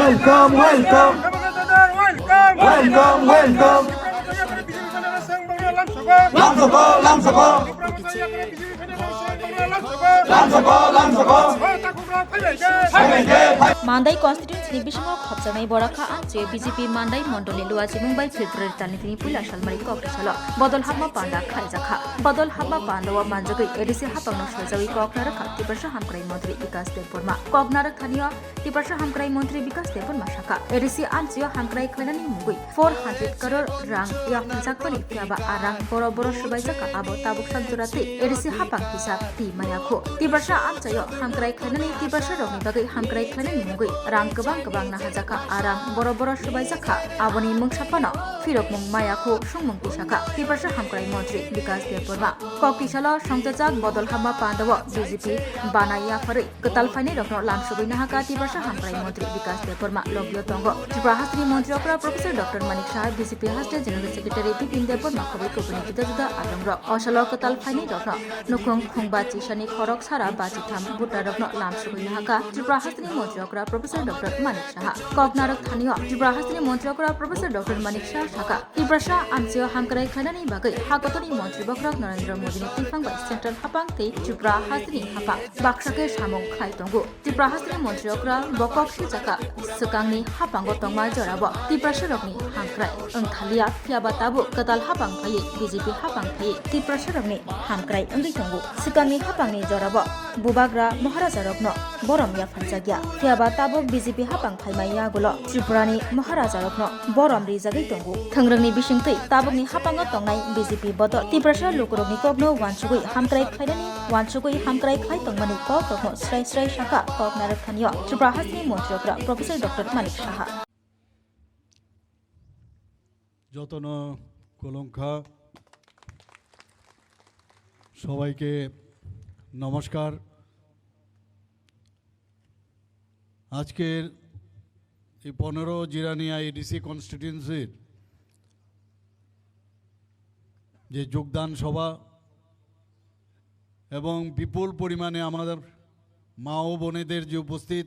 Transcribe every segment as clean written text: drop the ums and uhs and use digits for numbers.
Welcome, welcome, welcome, welcome. Lamsoko, lamsoko, lamsoko, lamsoko. Mandai constituency Bishamok Hopsanai Boraka Anche BJP Mandai Mondoli Luazi Mumbai February Tanitini Pula Shalmari Kokishala Bodol Hama Panda Kaizaka Bodol Hama Pandawa Manjagi Edisi Hapano Shazawi Koknaraka Tipasha Hamkrai Montri Vikas Deporma Koknarak Khania Tipasha Hamkrai Montri Vikas Deporma Shaka Edisi Anchio Hamkrai Khanani Mugui 400 crore rang ya Zakoni Yaba Arang Boroboro Shubaizaka Abo Tabuk Santurati Edisi Hapang Hisab Ti Mayako Tipasha Anchayo Hamkrai Khanani Tipasha Romi Bagai Hamkrai Khanani Mugui Rang Kebang Nahazaka Arang Boroboro Shubaizaka Aboni Mungsapana Firok Mung Mayako Shumung Pisaka Tipasha Hamkrai Montri Vikas Deporma Kokishala Shongtajak Bodol Hama Pandawa BJP Banaya Fari Ketal Fani Rokno Lamshubi Nahaka Tipasha Hamkrai Montri Vikas Deporma Lobyo Tongo Jibrahastri Montri Okra Professor Dr. Manik Shah BJP Haste General Secretary Pipin Deporma Khabai Kopini Kita Juda Adamro Oshalo Ketal Fani Rokno Nukung Khungbachi Shani Khorok Sara Bachi Tham Buta Rokno Lamshubi Nahaka Jibrahastri Montri Okra Professor Dr. Manik Shah Koknarak Thanio Jibrahastri Montri Okra Professor Dr. Manik Shah Shaka Tipasha Anchio Hamkrai Khanani Bagai Hakotoni Montri Bokrak Narendra Modi Tifang Bai Central Hapang Te Jibrahastri Hapang Bakshake Shamong Khai Tongu Jibrahastri Montri Okra Bokok Shijaka Sukangni Hapango Tongma Jorabo Tipasha Rokni Hamkrai Angthalia Fiaba Tabu Katal Hapang Phai BJP Hapang Phai Tipasha Rokni Hamkrai Angi Tongu Sukangni Hapangni Jorabo Bubagra Maharaja Rokno Borom Ya Phanjagya Fiaba Tabu BJP Hapang Phai Maya Gulo Tripurani Maharaja Rokno Borom Rijagi Tongu Thangrangni Bisingtei Tabukni Hapango Tongnai BJP Bodo Tipasha Lukurokni Kokno Wansugui Hamkrai Khaidani Wansugui Hamkrai Khai Tongmani Kok Rokno Srai Srai Shaka Kok Narak Khanyo Jibrahastri Montri Okra Professor Dr. Manik Shah যতন কলঙ্কা সবাইকে নমস্কার আজকের এই 15 Jirania ADC কনস্টিটিউয়েন্সির যে যোগদান সভা এবং বিপুল পরিমাণে আমাদের মা ও বোনেদের যে উপস্থিত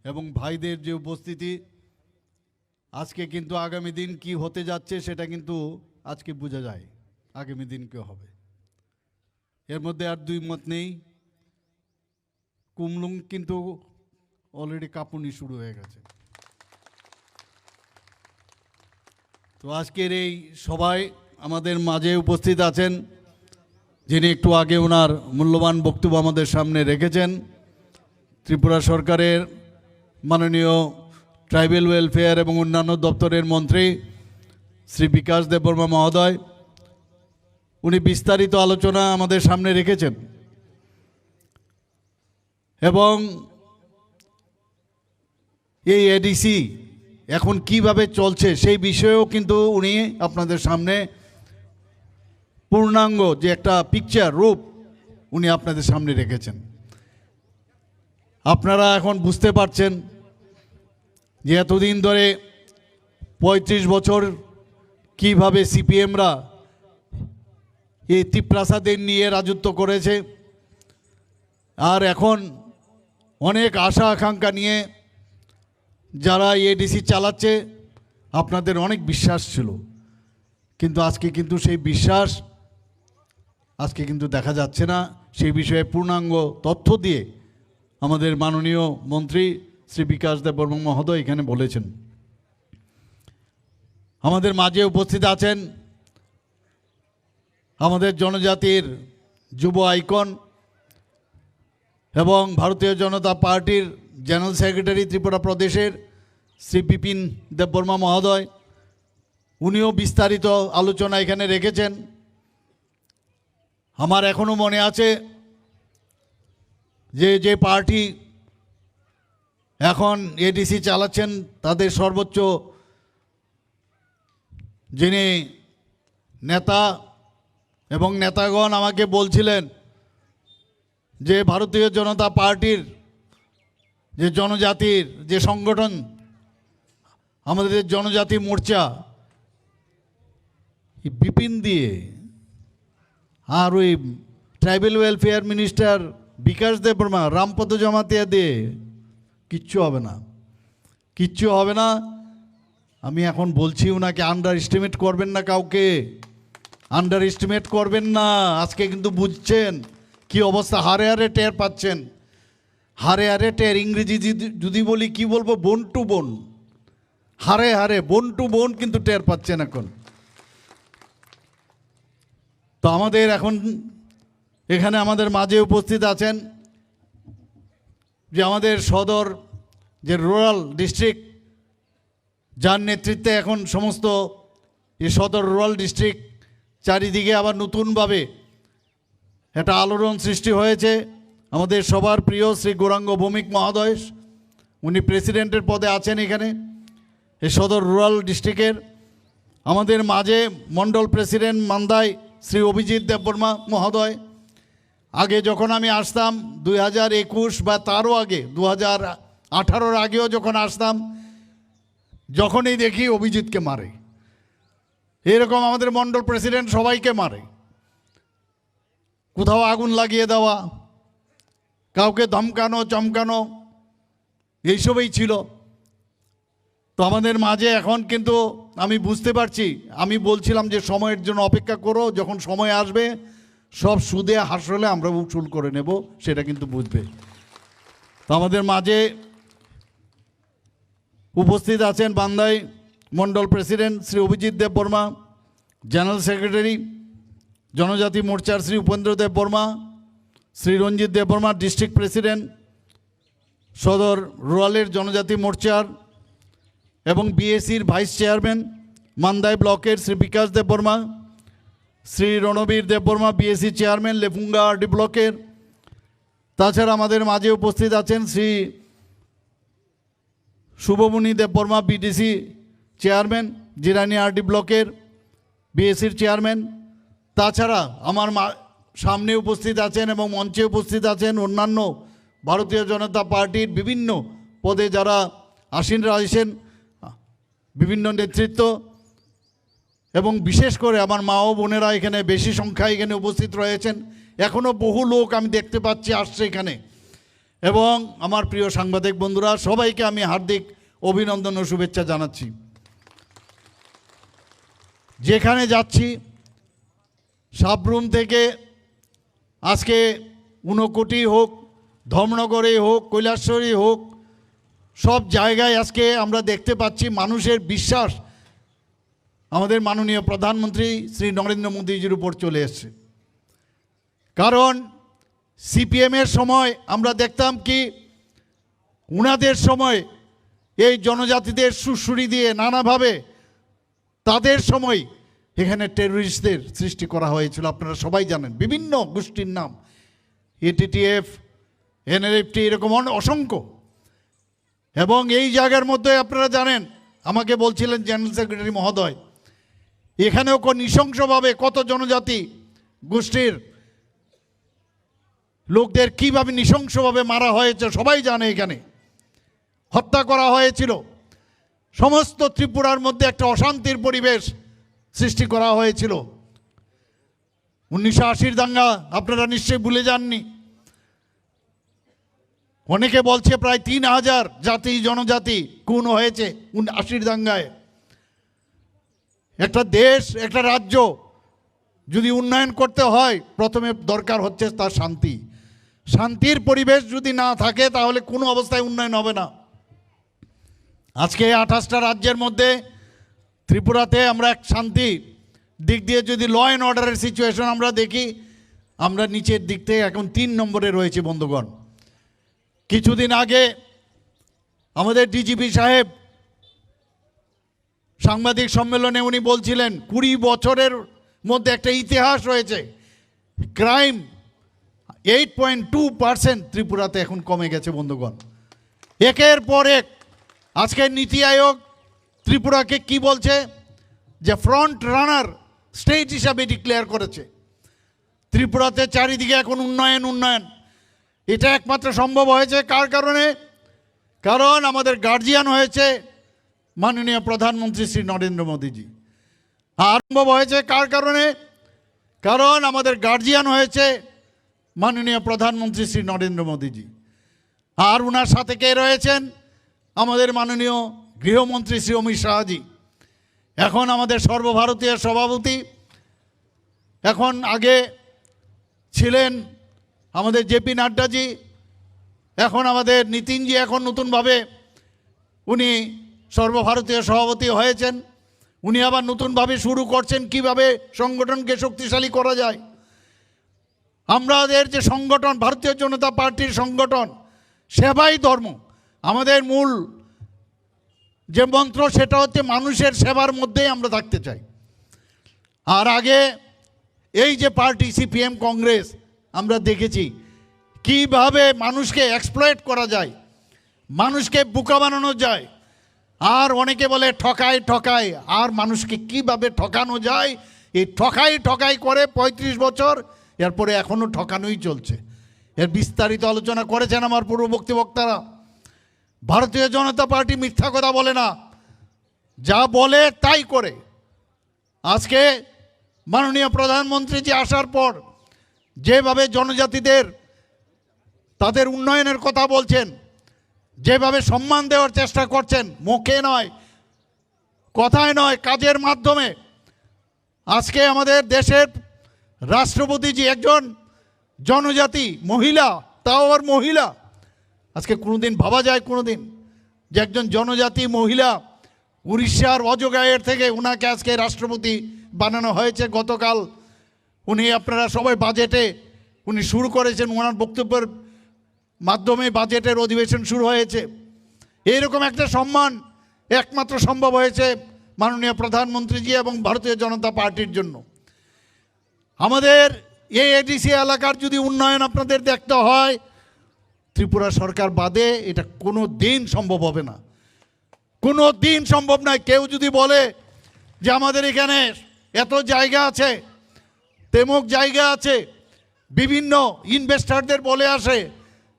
এবং ভাইদের যে উপস্থিতি আজকে কিন্তু আগামী দিন কি হতে যাচ্ছে সেটা কিন্তু আজকে বোঝা যায় আগামী দিন কি হবে এর মধ্যে আর দুই মত নেই কুমলুং কিন্তু অলরেডি কাঁপুনি শুরু হয়ে গেছে তো আজকের এই সবাই আমাদের মাঝে উপস্থিত আছেন যিনি একটু আগে ওনার মূল্যবান বক্তব্য আমাদের সামনে রেখেছেন ত্রিপুরা সরকারের মাননীয় ট্রাইবেল ওয়েলফেয়ার এবং অন্যান্য দপ্তরের মন্ত্রী শ্রী বিকাশ দেববর্মা মহোদয় উনি বিস্তারিত আলোচনা আমাদের সামনে রেখেছেন এবং এই এডিসি এখন কিভাবে চলছে সেই বিষয়েও কিন্তু উনি আপনাদের সামনে পূর্ণাঙ্গ যে একটা পিকচার রূপ উনি আপনাদের সামনে রেখেছেন আপনারা এখন বুঝতে পারছেন যে এতদিন ধরে ৩৫ বছর কিভাবে সিপিএমরা এই তিপ্রাসাদের নিয়ে রাজত্ব করেছে আর এখন অনেক আশা আকাঙ্ক্ষা নিয়ে যারা এডিসি চালাচ্ছে আপনাদের অনেক বিশ্বাস ছিল কিন্তু আজকে কিন্তু সেই বিশ্বাস আজকে কিন্তু দেখা যাচ্ছে না সেই বিষয়ে পূর্ণাঙ্গ তথ্য দিয়ে আমাদের মাননীয় মন্ত্রী শ্রী বিকাশ দেববর্মা মহোদয় এখানে বলেছেন আমাদের মাঝে উপস্থিত আছেন আমাদের জনজাতির যুব আইকন এবং ভারতীয় জনতা পার্টির জেনারেল সেক্রেটারি ত্রিপুরা প্রদেশের শ্রী বিপিন দেববর্মা মহোদয় উনিও বিস্তারিত আলোচনা এখানে রেখেছেন আমার এখনো মনে আছে যে পার্টি এখন এডিসি চালাচ্ছেন তাদের সর্বোচ্চ যিনি নেতা এবং নেতাগণ আমাকে বলছিলেন যে ভারতীয় জনতা পার্টির যে জনজাতির যে সংগঠন আমাদের জনজাতি মোর্চা বিপিন দিয়ে আর ওই ট্রাইবেল ওয়েলফেয়ার মিনিস্টার বিকাশ দেববর্মা রামপদ জমাতিয়া দিয়ে কিচ্ছু হবে না কিচ্ছু হবে না। আমি এখন বলছি ওনাকে আন্ডার এস্টিমেট করবেন না, কাউকে আন্ডার এস্টিমেট করবেন না। আজকে কিন্তু বুঝছেন কি অবস্থা, হারে হারে টের পাচ্ছেন, হারে হারে টের। ইংরেজি যদি বলি কি বলবো, বোন টু বোন, হারে হারে বোন টু বোন কিন্তু টের পাচ্ছেন এখন। তো আমাদের এখন এখানে আমাদের মাঝে উপস্থিত আছেন যে আমাদের সদর যে রুরাল ডিস্ট্রিক্ট, যার নেতৃত্বে এখন সমস্ত এই সদর রুরাল ডিস্ট্রিক্ট চারিদিকে আবার নতুনভাবে একটা আলোড়ন সৃষ্টি হয়েছে। আমাদের সবার প্রিয় শ্রী গৌরাঙ্গ ভৌমিক মহোদয়, উনি প্রেসিডেন্টের পদে আছেন এখানে এই সদর রুরাল ডিস্ট্রিক্টের। আমাদের মাঝে মণ্ডল প্রেসিডেন্ট মান্দাই শ্রী অভিজিৎ দেববর্মা মহোদয়। আগে যখন আমি আসতাম 2021 বা তারও আগে 2018-র আগেও যখন আসতাম, যখনই দেখি অভিজিৎকে মারে, এরকম আমাদের মণ্ডল প্রেসিডেন্ট সবাইকে মারে, কোথাও আগুন লাগিয়ে দেওয়া, কাউকে ধমকানো চমকানো, এইসবই ছিল। তো আমাদের মাঝে এখন কিন্তু আমি বুঝতে পারছি, আমি বলছিলাম যে সময়ের জন্য অপেক্ষা করো, যখন সময় আসবে সব সুদে হাসলে আমরা উসুল করে নেব, সেটা কিন্তু বুঝবে। তো আমাদের মাঝে উপস্থিত আছেন Bandai mandal president Shri Abhijit Debbarma, general secretary Janajati মোর্চার শ্রী উপেন্দ্র দেববর্মা, শ্রী রঞ্জিত দেববর্মা ডিস্ট্রিক্ট প্রেসিডেন্ট সদর রুরালের জনজাতি মোর্চার, এবং বিএসির ভাইস চেয়ারম্যান মান্দাই ব্লকের Shri Bikash Debbarma, Shri Ranbir Debbarma BAC chairman Lefunga RD ব্লকের। তাছাড়া আমাদের মাঝে উপস্থিত আছেন Shri Shubhamani Debbarma BDC chairman Jirani RD ব্লকের বিএসির চেয়ারম্যান। তাছাড়া আমার সামনে উপস্থিত আছেন এবং মঞ্চে উপস্থিত আছেন অন্যান্য ভারতীয় জনতা পার্টির বিভিন্ন পদে যারা আসীন রয়েছেন, বিভিন্ন নেতৃত্ব, এবং বিশেষ করে আমার মা ও বোনেরা এখানে বেশি সংখ্যায় এখানে উপস্থিত রয়েছেন। এখনও বহু লোক আমি দেখতে পাচ্ছি আসছে এখানে। এবং আমার প্রিয় সাংবাদিক বন্ধুরা, সবাইকে আমি হার্দিক অভিনন্দন ও শুভেচ্ছা জানাচ্ছি। যেখানে যাচ্ছি, সাবরুম থেকে আজকে ঊনকোটি হোক, ধর্মনগরে হোক, কৈলাসহরী হোক, সব জায়গায় আজকে আমরা দেখতে পাচ্ছি মানুষের বিশ্বাস আমাদের মাননীয় প্রধানমন্ত্রী শ্রী নরেন্দ্র মোদীজির উপর চলে এসছে। কারণ সিপিএমের সময় আমরা দেখতাম কি, উনাদের সময় এই জনজাতিদের সুরসুরি দিয়ে নানাভাবে তাদের সময় এখানে টেররিস্টদের সৃষ্টি করা হয়েছিল। আপনারা সবাই জানেন, বিভিন্ন গোষ্ঠীর নাম, এটিটিএফ, এনএলএফটি, এরকম অসংখ্য। এবং এই জায়গার মধ্যে আপনারা জানেন, আমাকে বলছিলেন জেনারেল সেক্রেটারি মহোদয়, এখানেও নৃশংসভাবে কত জনজাতি গোষ্ঠীর লোকদের কীভাবে নৃশংসভাবে মারা হয়েছে সবাই জানে, এখানে হত্যা করা হয়েছিল। সমস্ত ত্রিপুরার মধ্যে একটা অশান্তির পরিবেশ সৃষ্টি করা হয়েছিল। 1980-র দাঙ্গা আপনারা নিশ্চয়ই ভুলে যাননি। অনেকে বলছে প্রায় 3000 জাতি জনজাতি খুন হয়েছে 80-র দাঙ্গায়। একটা দেশ, একটা রাজ্য যদি উন্নয়ন করতে হয়, প্রথমে দরকার হচ্ছে তার শান্তি। শান্তির পরিবেশ যদি না থাকে তাহলে কোনো অবস্থায় উন্নয়ন হবে না। আজকে 28টা রাজ্যের মধ্যে ত্রিপুরাতে আমরা এক শান্তি দিক দিয়ে যদি ল অ্যান্ড অর্ডারের সিচুয়েশন আমরা দেখি, আমরা নিচের দিক থেকে এখন 3 নম্বরে রয়েছে বন্ধুগণ। কিছুদিন আগে আমাদের ডিজিপি সাহেব সাংবাদিক সম্মেলনে উনি বলছিলেন 20 বছরের মধ্যে একটা ইতিহাস রয়েছে, ক্রাইম 8.2% ত্রিপুরাতে এখন কমে গেছে বন্ধুগণ। একের পর এক আজকে নীতি আয়োগ ত্রিপুরাকে কি বলছে, যে ফ্রন্ট রানার স্টেট হিসাবে ডিক্লেয়ার করেছে। ত্রিপুরাতে চারিদিকে এখন উন্নয়ন উন্নয়ন। এটা একমাত্র সম্ভব হয়েছে কার কারণে? কারণ আমাদের গার্জিয়ান হয়েছে মাননীয় প্রধানমন্ত্রী শ্রী নরেন্দ্র মোদীজি। আর সম্ভব হয়েছে কার কারণে? কারণ আমাদের গার্জিয়ান হয়েছে মাননীয় প্রধানমন্ত্রী শ্রী নরেন্দ্র মোদীজি। আর ওনার সাথে কে রয়েছেন? আমাদের মাননীয় গৃহমন্ত্রী শ্রী অমিত শাহজি, এখন আমাদের সর্বভারতীয় সভাপতি, এখন আগে ছিলেন আমাদের জেপি নাড্ডাজি, এখন আমাদের নীতিনজি, এখন নতুনভাবে উনি সর্বভারতীয় সভাপতি হয়েছেন। উনি আবার নতুনভাবে শুরু করছেন কিভাবে সংগঠনকে শক্তিশালী করা যায়। আমাদের যে সংগঠন, ভারতীয় জনতা পার্টির সংগঠন সেবাই ধর্ম, আমাদের মূল যে মন্ত্র সেটা হচ্ছে মানুষের সেবার মধ্যেই আমরা থাকতে চাই। আর আগে এই যে পার্টি সিপিএম কংগ্রেস, আমরা দেখেছি কিভাবে মানুষকে এক্সপ্লয়েট করা যায়, মানুষকে বোকা বানানো যায়। আর অনেকে বলে ঠকায় ঠকায়, আর মানুষকে কিভাবে ঠকানো যায় এই ঠকাই করে ৩৫ বছর, এরপরে এখনও ঠকানোই চলছে। এর বিস্তারিত আলোচনা করেছেন আমার পূর্ববর্তী বক্তারা। ভারতীয় জনতা পার্টি মিথ্যা কথা বলে না, যা বলে তাই করে। আজকে মাননীয় প্রধানমন্ত্রী যে আসার পর যেভাবে জনজাতিদের তাদের উন্নয়নের কথা বলছেন, যেভাবে সম্মান দেওয়ার চেষ্টা করছেন, মুখে নয়, কথায় নয়, কাজের মাধ্যমে। আজকে আমাদের দেশের রাষ্ট্রপতিজি একজন জনজাতি মহিলা, তাও আবার মহিলা। আজকে কোনোদিন ভাবা যায় কোনোদিন যে একজন জনজাতি মহিলা উড়িষ্যার অজগাঁয়ের থেকে উনাকে আজকে রাষ্ট্রপতি বানানো হয়েছে। গতকাল উনি, আপনারা সবাই বাজেটে উনি শুরু করেছেন, ওনার বক্তব্যের মাধ্যমে বাজেটের অধিবেশন শুরু হয়েছে। এইরকম একটা সম্মান একমাত্র সম্ভব হয়েছে মাননীয় প্রধানমন্ত্রীজি এবং ভারতীয় জনতা পার্টির জন্য। আমাদের এই এডিসি এলাকার যদি উন্নয়ন আপনাদের দেখতে হয়, ত্রিপুরা সরকার বাদে এটা কোনো দিন সম্ভব হবে না, কোনো দিন সম্ভব নয়। কেউ যদি বলে যে আমাদের এখানে এত জায়গা আছে, তেমুক জায়গা আছে, বিভিন্ন ইনভেস্টারদের বলে আসে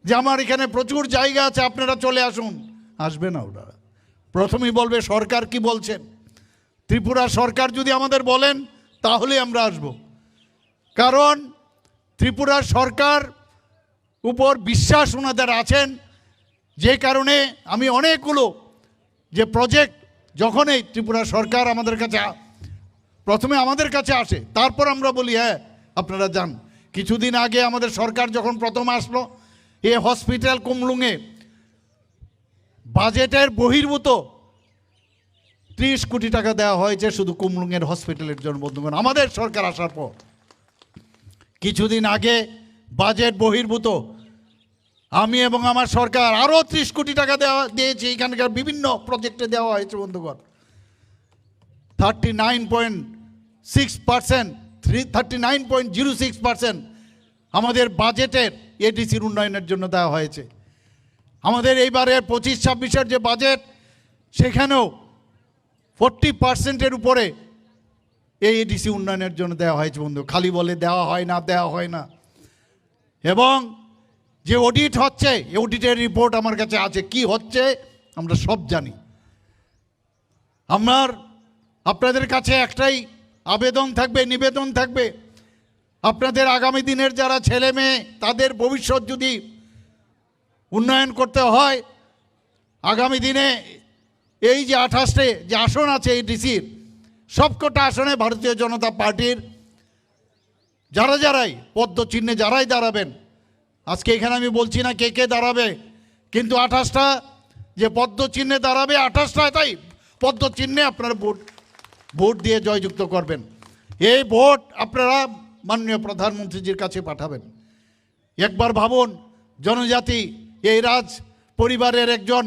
যে আমার এখানে প্রচুর জায়গা আছে, আপনারা চলে আসুন, আসবে না। ওরা প্রথমেই বলবে সরকার কি বলছেন। ত্রিপুরা সরকার যদি আমাদের বলেন তাহলে আমরা আসব, কারণ ত্রিপুরার সরকার উপর বিশ্বাস ওনাদের আছেন। যে কারণে আমি অনেকগুলো যে প্রজেক্ট, যখন এই ত্রিপুরা সরকার আমাদের কাছে প্রথমে আমাদের কাছে আসে, তারপর আমরা বলি হ্যাঁ আপনারা যান। কিছুদিন আগে আমাদের সরকার যখন প্রথম আসলো, এ হসপিটাল কুমলুঙে বাজেটের বহির্ভূত 30 কোটি টাকা দেওয়া হয়েছে শুধু কুমলুঙের হসপিটালের জন্য। বন্ধুগণ, আমাদের সরকার আসার পর কিছুদিন আগে বাজেট বহির্ভূত আমি এবং আমার সরকার আরও 30 কোটি টাকা দিয়েছি, এখানকার বিভিন্ন প্রজেক্টে দেওয়া হয়েছে। বন্ধুগণ, 39.06% আমাদের বাজেটের এডিসির উন্নয়নের জন্য দেওয়া হয়েছে। আমাদের এইবারের 25-26-এর যে বাজেট, সেখানেও 40%-এর উপরে এই এডিসি উন্নয়নের জন্য দেওয়া হয়েছে। বন্ধু, খালি বলে দেওয়া হয় না, দেওয়া হয় না। এবং যে অডিট হচ্ছে, এই অডিটের রিপোর্ট আমার কাছে আছে, কি হচ্ছে আমরা সব জানি। আপনাদের কাছে একটাই আবেদন থাকবে, নিবেদন থাকবে, আপনাদের আগামী দিনের যারা ছেলে মেয়ে তাদের ভবিষ্যৎ যদি উন্নয়ন করতে হয়, আগামী দিনে এই যে 28টে যে আসন আছে এই ডিসির, সবকটা আসনে ভারতীয় জনতা পার্টির যারাই পদ্মচিহ্নে যারাই দাঁড়াবেন, আজকে এখানে আমি বলছি না কে কে দাঁড়াবে, কিন্তু 28টা যে পদ্মচিহ্নে দাঁড়াবে, 28টা তাই পদ্মচিহ্নে আপনারা ভোট দিয়ে জয়যুক্ত করবেন। এই ভোট আপনারা মাননীয় প্রধানমন্ত্রীজির কাছে পাঠাবেন। একবার ভাবুন, জনজাতি এই রাজ পরিবারের একজন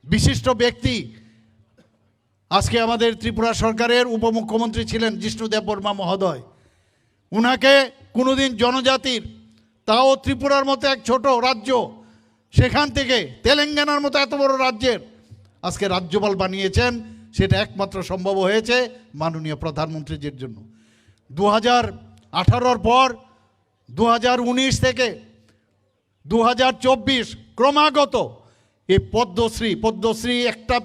বিশিষ্ট ব্যক্তি, আজকে আমাদের ত্রিপুরা সরকারের উপমুখ্যমন্ত্রী ছিলেন জিষ্ণু দেববর্মা মহোদয়। উনাকে কোনোদিন জনজাতির, তাও ত্রিপুরার মতো এক ছোট রাজ্য, সেখান থেকে তেলেঙ্গানার মতো এত বড় রাজ্যের আজকে রাজ্যপাল বানিয়েছেন। সেটা একমাত্র সম্ভব হয়েছে মাননীয় প্রধানমন্ত্রীজির জন্য। 2018-র পর 2019 থেকে 2024 ক্রমাগত এই পদ্মশ্রী একটা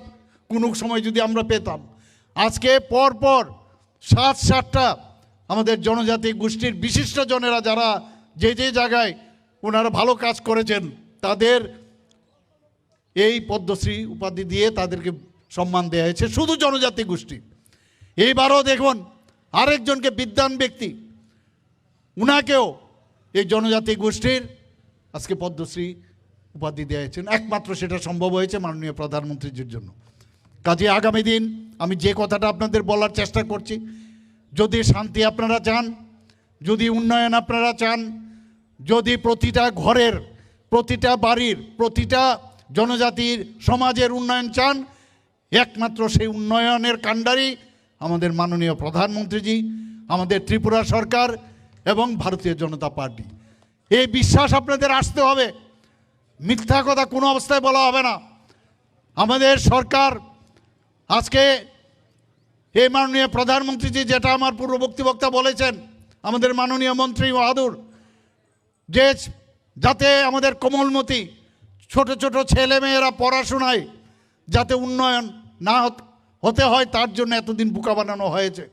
কোনো সময় যদি আমরা পেতাম, আজকে পরপর 7-8টা আমাদের জনজাতি গোষ্ঠীর বিশিষ্ট জনেরা যারা যে জায়গায় ওনারা ভালো কাজ করেছেন, তাদের এই পদ্মশ্রী উপাধি দিয়ে তাদেরকে সম্মান দেওয়া হয়েছে, শুধু জনজাতি গোষ্ঠী। এইবারও দেখুন আরেকজনকে বিদ্বান ব্যক্তি, উনাকেও এই জনজাতি গোষ্ঠীর আজকে পদ্মশ্রী উপাধি দেওয়া হয়েছে। একমাত্র সেটা সম্ভব হয়েছে মাননীয় প্রধানমন্ত্রীর জন্য। কাজে আগামী দিন আমি যে কথাটা আপনাদের বলার চেষ্টা করছি, যদি শান্তি আপনারা চান, যদি উন্নয়ন আপনারা চান, যদি প্রতিটা ঘরের, প্রতিটা বাড়ির, প্রতিটা জনজাতির সমাজের উন্নয়ন চান, একমাত্র সেই উন্নয়নের কাণ্ডারি আমাদের মাননীয় প্রধানমন্ত্রীজি, আমাদের ত্রিপুরা সরকার এবং ভারতীয় জনতা পার্টি। এই বিশ্বাস আপনাদের আসতে হবে, মিথ্যা কথা কোনো অবস্থায় বলা হবে না। আমাদের সরকার আজকে এই মাননীয় প্রধানমন্ত্রীজি, যেটা আমার পূর্ববর্তী বক্তা বলেছেন, আমাদের মাননীয় মন্ত্রী বাহাদুর, যে যাতে আমাদের কোমলমতি ছোট ছোট ছেলে মেয়েরা পড়াশোনায় যাতে উন্নয়ন না হতে হয়, তার জন্য এতদিন বোকা বানানো হয়েছে।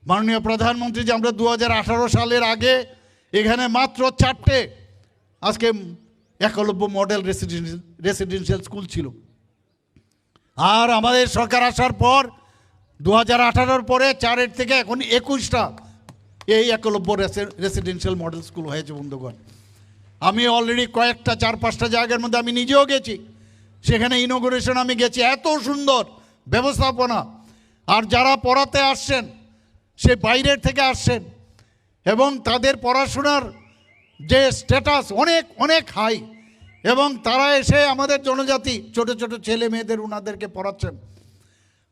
মাননীয় প্রধানমন্ত্রী যে আমরা 2018 সালের আগে এখানে মাত্র 4টে আজকে একলব্য মডেল রেসিডেন্সিয়াল স্কুল ছিল, আর আমাদের সরকার আসার পর 2018 পরে 4 থেকে এখন 21টা এই একলব্য রেসিডেন্সিয়াল মডেল স্কুল হয়েছে। বন্ধুগণ, আমি অলরেডি কয়েকটা 4-5টা জায়গার মধ্যে আমি নিজেও গেছি, সেখানে ইনোগ্রেশন আমি গেছি, এত সুন্দর ব্যবস্থাপনা। আর যারা পড়াতে আসছেন সে বাইরের থেকে আসছেন এবং তাদের পড়াশোনার যে স্ট্যাটাস অনেক অনেক হাই, এবং তারা এসে আমাদের জনজাতি ছোট ছোট ছেলে মেয়েদের ওনাদেরকে পড়াচ্ছেন।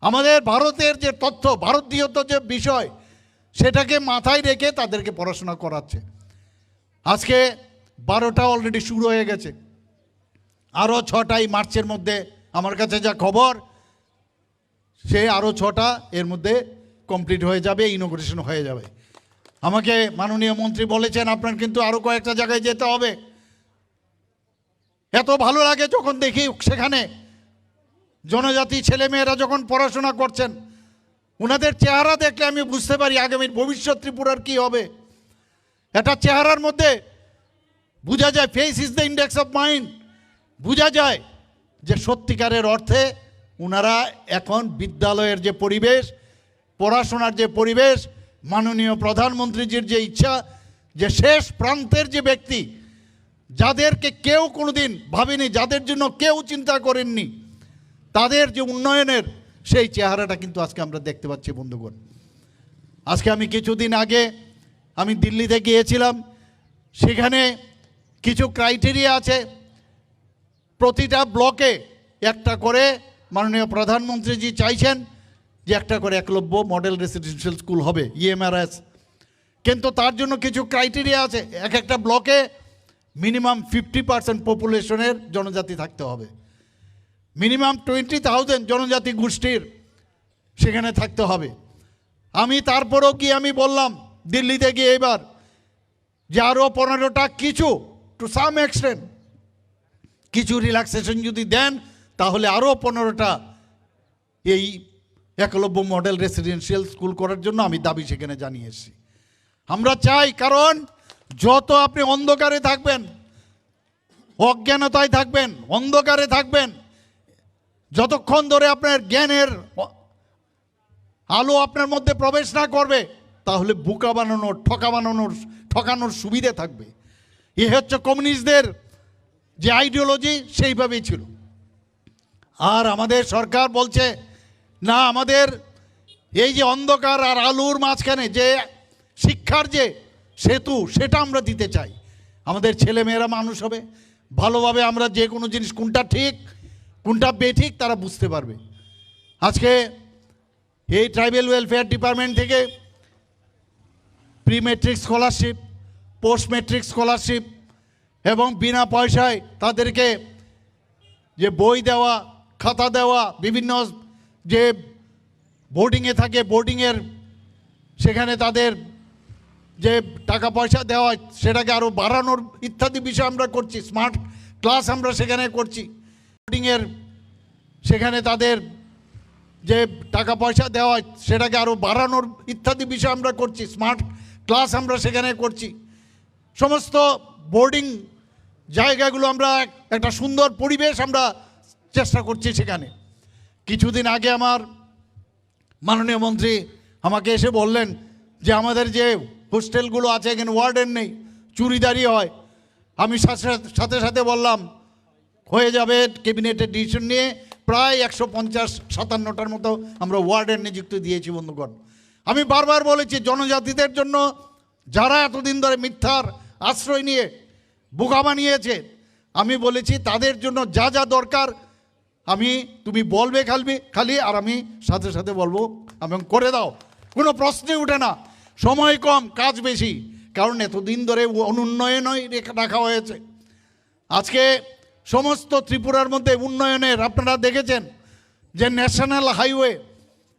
আমাদের ভারতের যে তথ্য, ভারতীয়ত যে বিষয়, সেটাকে মাথায় রেখে তাদেরকে পড়াশোনা করাচ্ছে। আজকে 12টা অলরেডি শুরু হয়ে গেছে, আরও 6টাই মার্চের মধ্যে আমার কাছে যা খবর, সে আরও 6টা এর মধ্যে কমপ্লিট হয়ে যাবে, ইনোগ্রেশন হয়ে যাবে। আমাকে মাননীয় মন্ত্রী বলেছেন আপনার কিন্তু আরও কয়েকটা জায়গায় যেতে হবে। এত ভালো লাগে যখন দেখি সেখানে জনজাতি ছেলেমেয়েরা যখন পড়াশোনা করছেন, ওনাদের চেহারা দেখলে আমি বুঝতে পারি আগামীর ভবিষ্যৎ ত্রিপুরার কী হবে। এটা চেহারার মধ্যে বোঝা যায়, face is the index of mind, বোঝা যায় যে সত্যিকারের অর্থে ওনারা এখন বিদ্যালয়ের যে পরিবেশ, পড়াশোনার যে পরিবেশ, মাননীয় প্রধানমন্ত্রীজির যে ইচ্ছা, যে শেষ প্রান্তের যে ব্যক্তি, যাদেরকে কেউ কোনোদিন ভাবেনি, যাদের জন্য কেউ চিন্তা করেননি, তাদের যে উন্নয়নের সেই চেহারাটা কিন্তু আজকে আমরা দেখতে পাচ্ছি। বন্ধুগণ, আজকে আমি কিছুদিন আগে আমি দিল্লিতে গিয়েছিলাম, সেখানে কিছু ক্রাইটেরিয়া আছে, প্রতিটা ব্লকে একটা করে মাননীয় প্রধানমন্ত্রীজি চাইছেন যে একটা করে একলব্য মডেল রেসিডেন্সিয়াল স্কুল হবে, ইএমআরএস। কিন্তু তার জন্য কিছু ক্রাইটেরিয়া আছে, এক একটা ব্লকে মিনিমাম 50% পপুলেশনের জনজাতি থাকতে হবে, মিনিমাম 20,000 জনজাতি গোষ্ঠীর সেখানে থাকতে হবে। আমি তারপরেও কি আমি বললাম দিল্লিতে গিয়ে এবার যে আরও 15টা কিছু টু সাম এক্সটেন্ট কিছু রিল্যাক্সেশন যদি দেন, তাহলে আরও 15টা এই একলব্য মডেল রেসিডেন্সিয়াল স্কুল করার জন্য আমি দাবি সেখানে জানিয়ে এসেছি। আমরা চাই, কারণ যত আপনি অন্ধকারে থাকবেন, অজ্ঞানতায় থাকবেন, অন্ধকারে থাকবেন, যতক্ষণ ধরে আপনার জ্ঞানের আলো আপনার মধ্যে প্রবেশ না করবে, তাহলে বোকা বানানোর, ঠকানোর সুবিধে থাকবে। এ হচ্ছে কমিউনিস্টদের যে আইডিওলজি, সেইভাবেই ছিল। আর আমাদের সরকার বলছে না, আমাদের এই যে অন্ধকার আর আলোর মাঝখানে যে শিক্ষার যে সেতু, সেটা আমরা দিতে চাই। আমাদের ছেলেমেয়েরা মানুষ হবে ভালোভাবে, আমরা যে কোনো জিনিস কোনটা ঠিক কোনটা বেঠিক তারা বুঝতে পারবে। আজকে এই ট্রাইবেল ওয়েলফেয়ার ডিপার্টমেন্ট থেকে pre metric scholarship, post metric scholarship এবং বিনা পয়সায় তাদেরকে যে বই দেওয়া, খাতা দেওয়া, বিভিন্ন যে বোর্ডিংয়ে থাকে বোর্ডিংয়ের সেখানে তাদের যে টাকা পয়সা দেওয়া সেটাকে আরও বাড়ানোর ইত্যাদি বিষয় আমরা করছি। স্মার্ট ক্লাস আমরা সেখানে করছি। বোর্ডিংয়ের সেখানে তাদের যে টাকা পয়সা দেওয়া সেটাকে আরও বাড়ানোর ইত্যাদি বিষয় আমরা করছি। স্মার্ট ক্লাস আমরা সেখানে করছি। সমস্ত বোর্ডিং জায়গাগুলো আমরা একটা সুন্দর পরিবেশ আমরা চেষ্টা করছি সেখানে। কিছুদিন আগে আমার মাননীয় মন্ত্রী আমাকে এসে বললেন যে আমাদের যে হোস্টেলগুলো আছে এখানে ওয়ার্ডেন নেই, চুরিদারি হয়। আমি সাথে সাথে বললাম হয়ে যাবে, ক্যাবিনেটের ডিসিশন নিয়ে প্রায় 150-57টার মতো আমরা ওয়ার্ডেন নিযুক্তি দিয়েছি বন্ধুগণ। আমি বারবার বলেছি জনজাতিদের জন্য যারা এতদিন ধরে মিথ্যার আশ্রয় নিয়ে বোকা বানিয়েছে, আমি বলেছি তাদের জন্য যা যা দরকার তুমি বলবে খালি আর আমি সাথে সাথে বলবো এবং করে দাও, কোনো প্রশ্নই উঠে না। সময় কম, কাজ বেশি, কারণ এতদিন ধরে অনুন্নয়নই রাখা হয়েছে। আজকে সমস্ত ত্রিপুরার মধ্যে উন্নয়নের আপনারা দেখেছেন যে ন্যাশনাল হাইওয়ে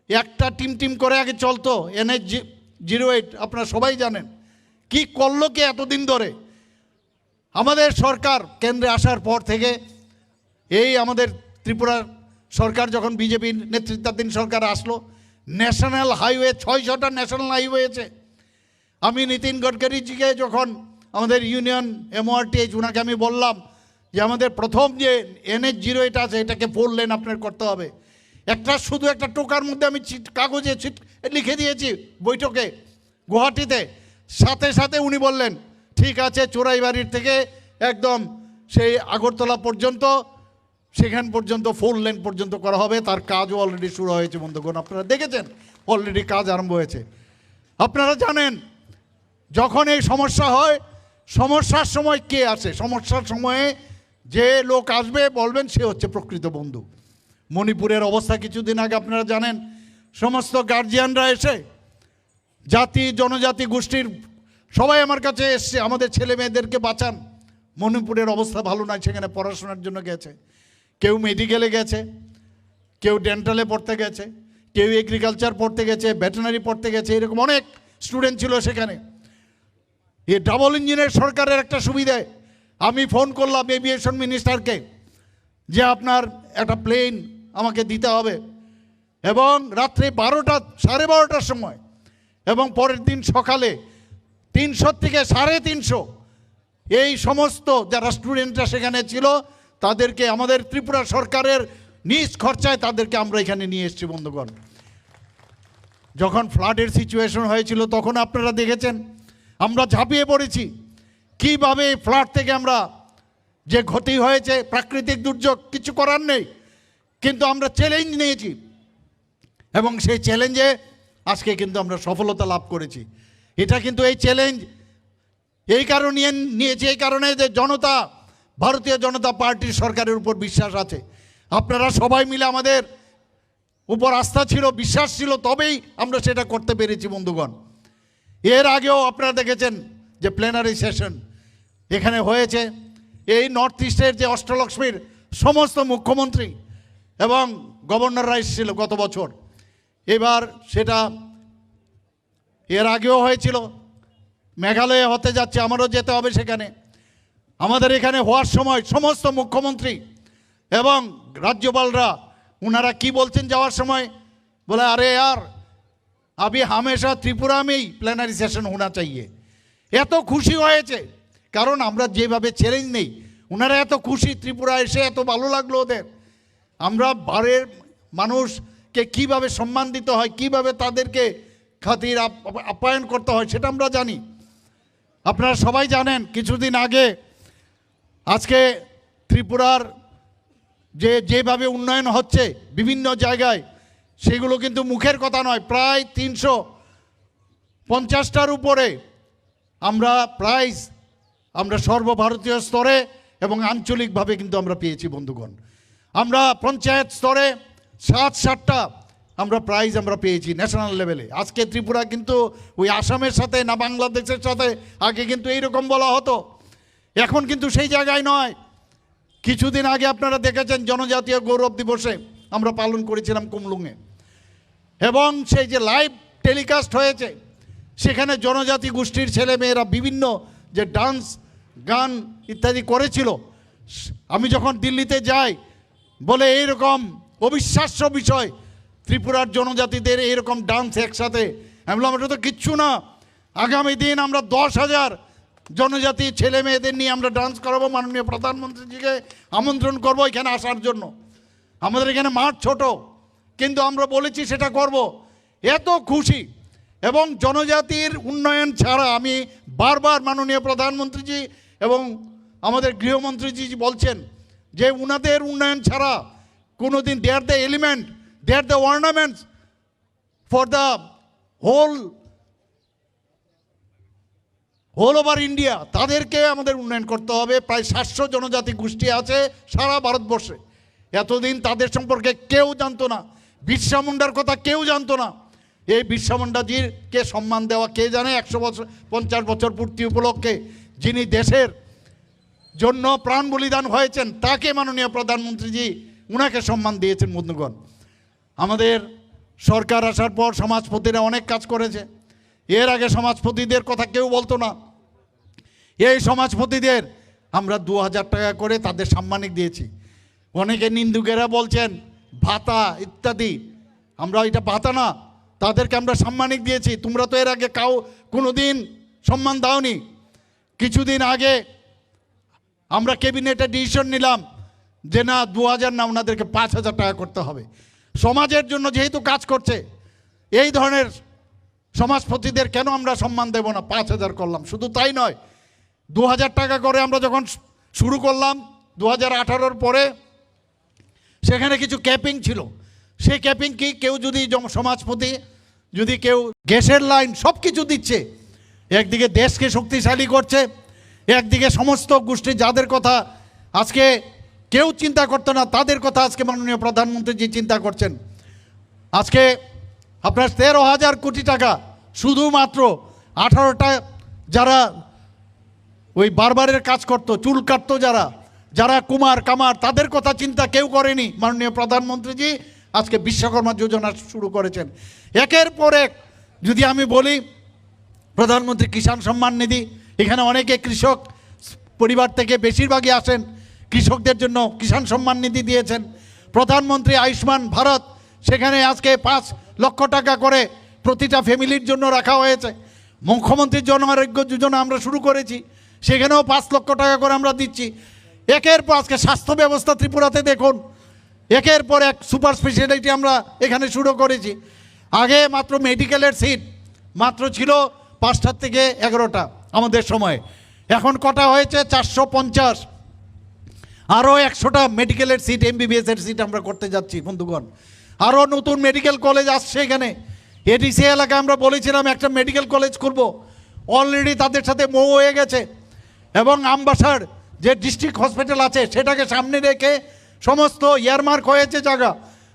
একটা টিম করে আগে চলতো, NH-08 আপনারা সবাই জানেন। কি করলো কে এতদিন ধরে? আমাদের সরকার কেন্দ্রে আসার পর থেকে এই আমাদের ত্রিপুরার সরকার যখন বিজেপির নেতৃত্বাধীন সরকার আসলো, ন্যাশনাল হাইওয়ে 600টা ন্যাশনাল হাইওয়ে আছে। আমি নীতিন গডকারিজিকে যখন আমাদের ইউনিয়ন MORTH ওনাকে আমি বললাম যে আমাদের প্রথম যে NH-08 আছে এটাকে 4 লেন আপনার করতে হবে। শুধু একটা টোকার মধ্যে আমি কাগজে লিখে দিয়েছি বৈঠকে গুয়াহাটিতে। সাথে সাথে উনি বললেন ঠিক আছে, চোরাইবাড়ির থেকে একদম সেই আগরতলা পর্যন্ত সেখান পর্যন্ত 4 লেন পর্যন্ত করা হবে। তার কাজও অলরেডি শুরু হয়েছে বন্ধুগণ, আপনারা দেখেছেন অলরেডি কাজ আরম্ভ হয়েছে। আপনারা জানেন যখন এই সমস্যা হয়, সমস্যার সময় কে আসে? সমস্যার সময়ে যে লোক আসবে বলবেন সে হচ্ছে প্রকৃত বন্ধু। মণিপুরের অবস্থা কিছুদিন আগে আপনারা জানেন, সমস্ত গার্জিয়ানরা এসে জাতি জনজাতি গোষ্ঠীর সবাই আমার কাছে এসছে আমাদের ছেলে মেয়েদেরকে বাঁচান। মণিপুরের অবস্থা ভালো নয়, সেখানে পড়াশোনার জন্য গেছে, কেউ মেডিকেলে গেছে, কেউ ডেন্টালে পড়তে গেছে, কেউ এগ্রিকালচার পড়তে গেছে, ভেটেনারি পড়তে গেছে, এরকম অনেক স্টুডেন্ট ছিল সেখানে। এই ডাবল ইঞ্জিনের সরকারের একটা সুবিধায় আমি ফোন করলাম এভিয়েশন মিনিস্টারকে যে আপনার একটা প্লেন আমাকে দিতে হবে, এবং রাত্রে 12টার সময় এবং পরের দিন সকালে 300 থেকে 350 এই সমস্ত যারা স্টুডেন্টরা সেখানে ছিল তাদেরকে আমাদের ত্রিপুরা সরকারের নিজ খরচায় তাদেরকে আমরা এখানে নিয়ে এসেছি বন্ধুগণ। যখন ফ্লাডের সিচুয়েশন হয়েছিল তখন আপনারা দেখেছেন আমরা ঝাঁপিয়ে পড়েছি কিভাবে ফ্লাড থেকে আমরা যে ক্ষতি হয়েছে, প্রাকৃতিক দুর্যোগ, কিছু করার নেই, কিন্তু আমরা চ্যালেঞ্জ নিয়েছি এবং সেই চ্যালেঞ্জে আজকে কিন্তু আমরা সফলতা লাভ করেছি। এটা কিন্তু এই চ্যালেঞ্জ এই কারণে নিয়েছি, এই কারণে যে জনতা, ভারতীয় জনতা পার্টির সরকারের উপর বিশ্বাস আছে। আপনারা সবাই মিলে আমাদের উপর আস্থা ছিল, বিশ্বাস ছিল, তবেই আমরা সেটা করতে পেরেছি বন্ধুগণ। এর আগেও আপনারা দেখেছেন যে প্লেনারি সেশন এখানে হয়েছে, এই নর্থ ইস্টের যে অষ্টলক্ষ্মীর সমস্ত মুখ্যমন্ত্রী এবং গভর্নররা এসেছিল গত বছর। এবার সেটা এর আগেও হয়েছিল, মেঘালয়ে হতে যাচ্ছে, আমারও যেতে হবে সেখানে। আমাদের এখানে হওয়ার সময় সমস্ত মুখ্যমন্ত্রী এবং রাজ্যপালরা ওনারা কি বলছেন যাওয়ার সময়, বলে আরে यार अभी हमेशा त्रिपुरा में ही प्लेनारी सेशन होना चाहिए। এত খুশি হয়েছে কারণ আমরা যেভাবে চ্যালেঞ্জ নেই, ওনারা এত খুশি, ত্রিপুরা এসে এত ভালো লাগলো ওদের। আমরা বারের মানুষকে কিভাবে সম্মান দিতে হয়, কিভাবে তাদেরকে খাতির আপ্যায়ন করতে হয় সেটা আমরা জানি। আপনারা সবাই জানেন কিছুদিন আগে আজকে ত্রিপুরার যেভাবে উন্নয়ন হচ্ছে বিভিন্ন জায়গায়, সেগুলো কিন্তু মুখের কথা নয়। প্রায় 350টার উপরে আমরা প্রাইজ আমরা সর্বভারতীয় স্তরে এবং আঞ্চলিকভাবে কিন্তু আমরা পেয়েছি বন্ধুগণ। আমরা পঞ্চায়েত স্তরে 7-8টা আমরা প্রাইজ আমরা পেয়েছি ন্যাশনাল লেভেলে। আজকে ত্রিপুরা কিন্তু ওই আসামের সাথে না বাংলাদেশের সাথে আগে কিন্তু এইরকম বলা হতো, এখন কিন্তু সেই জায়গায় নয়। কিছুদিন আগে আপনারা দেখেছেন জনজাতীয় গৌরব দিবসে আমরা পালন করেছিলাম কুমলুঙে, এবং সেই যে লাইভ টেলিকাস্ট হয়েছে সেখানে জনজাতি গোষ্ঠীর ছেলে মেয়েরা বিভিন্ন যে ডান্স গান ইত্যাদি করেছিল। আমি যখন দিল্লিতে যাই বলে এইরকম অবিশ্বাস্য বিষয়, ত্রিপুরার জনজাতিদের এইরকম ডান্স একসাথে, আমি বললাম এটা তো কিচ্ছু না, আগামী দিন আমরা 10,000 জনজাতি ছেলে মেয়েদের নিয়ে আমরা ডান্স করাবো, মাননীয় প্রধানমন্ত্রীজিকে আমন্ত্রণ করবো এখানে আসার জন্য। আমাদের এখানে মাঠ ছোট, কিন্তু আমরা বলেছি সেটা করব। এত খুশি। এবং জনজাতির উন্নয়ন ছাড়া আমি বারবার মাননীয় প্রধানমন্ত্রীজি এবং আমাদের গৃহমন্ত্রীজি বলছেন যে উনাদের উন্নয়ন ছাড়া কোনো দিন they are the element, they are the ornaments for the whole over India. তাদেরকে আমাদের উন্নয়ন করতে হবে। প্রায় 700 জনজাতি গোষ্ঠী আছে সারা ভারতবর্ষে। এতদিন তাদের সম্পর্কে কেউ জানতো না, বিরসা মুন্ডার কথা কেউ জানতো না। এই বিরসা মুন্ডাজিকে সম্মান দেওয়া কে জানে 150 বছর পূর্তি উপলক্ষে যিনি দেশের জন্য প্রাণ বলিদান হয়েছেন, তাকে মাননীয় প্রধানমন্ত্রীজি উনাকে সম্মান দিয়েছেন। বন্ধুগণ, আমাদের সরকার আসার পর সমাজপতিরা অনেক কাজ করেছে। এর আগে সমাজপতিদের কথা কেউ বলতো না। এই সমাজপতিদের আমরা 2000 টাকা করে তাদের সাম্মানিক দিয়েছি। অনেকে নিন্দুকেরা বলছেন ভাতা ইত্যাদি, আমরা এটা ভাতা না, তাদেরকে আমরা সাম্মানিক দিয়েছি। তোমরা তো এর আগে কোনো দিন সম্মান দাওনি। কিছুদিন আগে আমরা ক্যাবিনেটে ডিসিশন নিলাম যে না 2000 না, ওনাদেরকে 5000 টাকা করতে হবে। সমাজের জন্য যেহেতু কাজ করছে, এই ধরনের সমাজপতিদের কেন আমরা সম্মান দেব না? 5000 করলাম। শুধু তাই নয়, 2000 টাকা করে আমরা যখন শুরু করলাম 2018-র পরে, সেখানে কিছু ক্যাপিং ছিল। সেই ক্যাপিং কি কেউ যদি সমাজপতি যদি কেউ গ্যাসের লাইন সব কিছু দিচ্ছে, একদিকে দেশকে শক্তিশালী করছে, একদিকে সমস্ত গোষ্ঠী যাদের কথা আজকে কেউ চিন্তা করতো না তাদের কথা আজকে মাননীয় প্রধানমন্ত্রীজি চিন্তা করছেন। আজকে আপনার 13,000 কোটি টাকা শুধুমাত্র 18টা যারা ওই বারবারের কাজ করতো, চুল কাটতো, যারা কুমার কামার, তাদের কথা চিন্তা কেউ করেনি। মাননীয় প্রধানমন্ত্রীজি আজকে বিশ্বকর্মা যোজনা শুরু করেছেন। একের পর এক যদি আমি বলি, প্রধানমন্ত্রী কিষাণ সম্মান নিধি, এখানে অনেকে কৃষক পরিবার থেকে বেশিরভাগই আসেন, কৃষকদের জন্য কিষাণ সম্মান নিধি দিয়েছেন। প্রধানমন্ত্রী আয়ুষ্মান ভারত, সেখানে আজকে 5 লক্ষ টাকা করে প্রতিটা ফ্যামিলির জন্য রাখা হয়েছে। মুখ্যমন্ত্রীর জন আরোগ্য যোজনা আমরা শুরু করেছি, সেখানেও 5 লক্ষ টাকা করে আমরা দিচ্ছি। একের পর আজকে স্বাস্থ্য ব্যবস্থা ত্রিপুরাতে দেখুন, একের পর এক সুপার স্পেশালিটি আমরা এখানে শুরু করেছি। আগে মাত্র মেডিকেলের সিট মাত্র ছিল 5টা থেকে 11টা আমাদের সময়, এখন কটা হয়েছে 450। আরও 100টা মেডিকেলের সিট, MBBS-এর সিট আমরা করতে যাচ্ছি। বন্ধুগণ, আরও নতুন মেডিকেল কলেজ আসছে এখানে। এডিসি এলাকায় আমরা বলেছিলাম একটা মেডিকেল কলেজ করব, অলরেডি তাদের সাথে মৌ হয়ে গেছে। এবং আমবাসার যে ডিস্ট্রিক্ট হসপিটাল আছে সেটাকে সামনে রেখে সমস্ত ইয়ারমার্ক হয়েছে জায়গা,